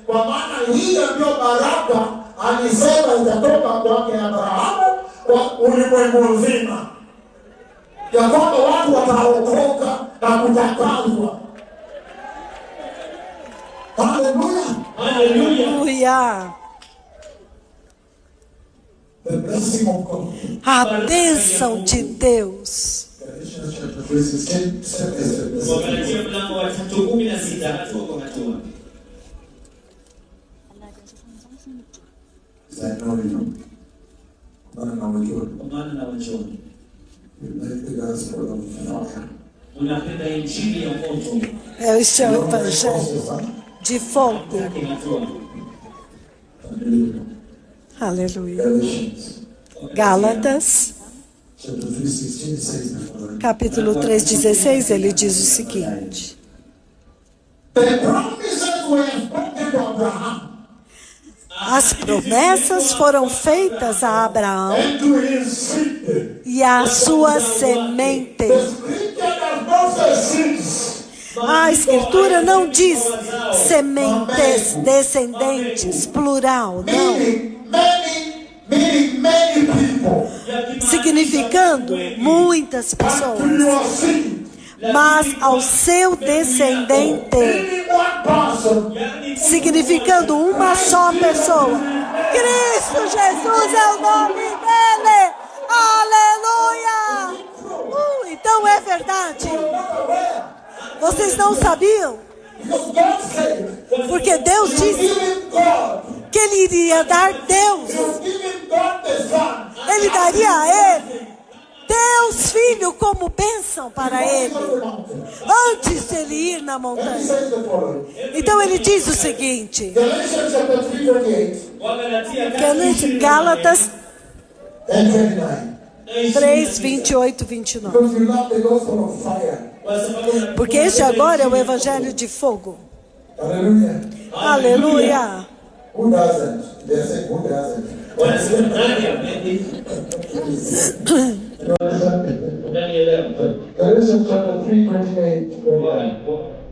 [SPEAKER 2] Kwa maana hiyo ndio baraka alisema itatoka kwake Abrahamu kwa ulimwengu mzima, ya kwamba watu wataokoka na kutakazwa. Haleluya.
[SPEAKER 1] Aleluia.
[SPEAKER 2] The blessing of God.
[SPEAKER 1] A bênção de Deus.
[SPEAKER 2] Galatians chapter 3:16.
[SPEAKER 3] Wagalatia mlango wa 3:16 hatua.
[SPEAKER 2] I know you. I know you.
[SPEAKER 3] Kwa maana nawajua.
[SPEAKER 2] You like the gospel of fire.
[SPEAKER 3] Unapenda injili ya moto.
[SPEAKER 1] Este é o evangelho de fogo. Aleluia. Gálatas,
[SPEAKER 2] Chapter 3:16 says,
[SPEAKER 1] capítulo 3:16, ele diz o seguinte:
[SPEAKER 2] the promises were spoken to Abraham
[SPEAKER 1] as promessas foram feitas a Abraão
[SPEAKER 2] and to his seed.
[SPEAKER 1] e à sua semente.
[SPEAKER 2] The scripture does not say seeds.
[SPEAKER 1] A Escritura não diz sementes, descendentes, plural, não.
[SPEAKER 2] Meaning many people.
[SPEAKER 1] Significando muitas
[SPEAKER 2] To
[SPEAKER 1] pessoas,
[SPEAKER 2] your seed.
[SPEAKER 1] mas ao seu descendente,
[SPEAKER 2] Meaning one person.
[SPEAKER 1] significando uma só pessoa. Cristo Jesus é o nome dele. Aleluia! Então é verdade. Vocês não sabiam?
[SPEAKER 2] Because God said,
[SPEAKER 1] Porque Deus
[SPEAKER 2] you
[SPEAKER 1] disse
[SPEAKER 2] give him God.
[SPEAKER 1] que ele iria dar Deus.
[SPEAKER 2] You give him God the Son.
[SPEAKER 1] Ele daria a ele Deus Filho como bênção para ele, antes de ele ir na
[SPEAKER 2] He
[SPEAKER 1] montanha.
[SPEAKER 2] says the following.
[SPEAKER 1] Então ele diz o seguinte,
[SPEAKER 2] Galatians chapter 3:28
[SPEAKER 1] Gálatas
[SPEAKER 2] and 29.
[SPEAKER 1] 3, 28, 29.
[SPEAKER 2] Because you love the gospel of fire.
[SPEAKER 1] Porque este agora é o evangelho de fogo.
[SPEAKER 2] Hallelujah.
[SPEAKER 1] Aleluia.
[SPEAKER 2] Who doesn't? They say, who doesn't? Galatians chapter 3:28.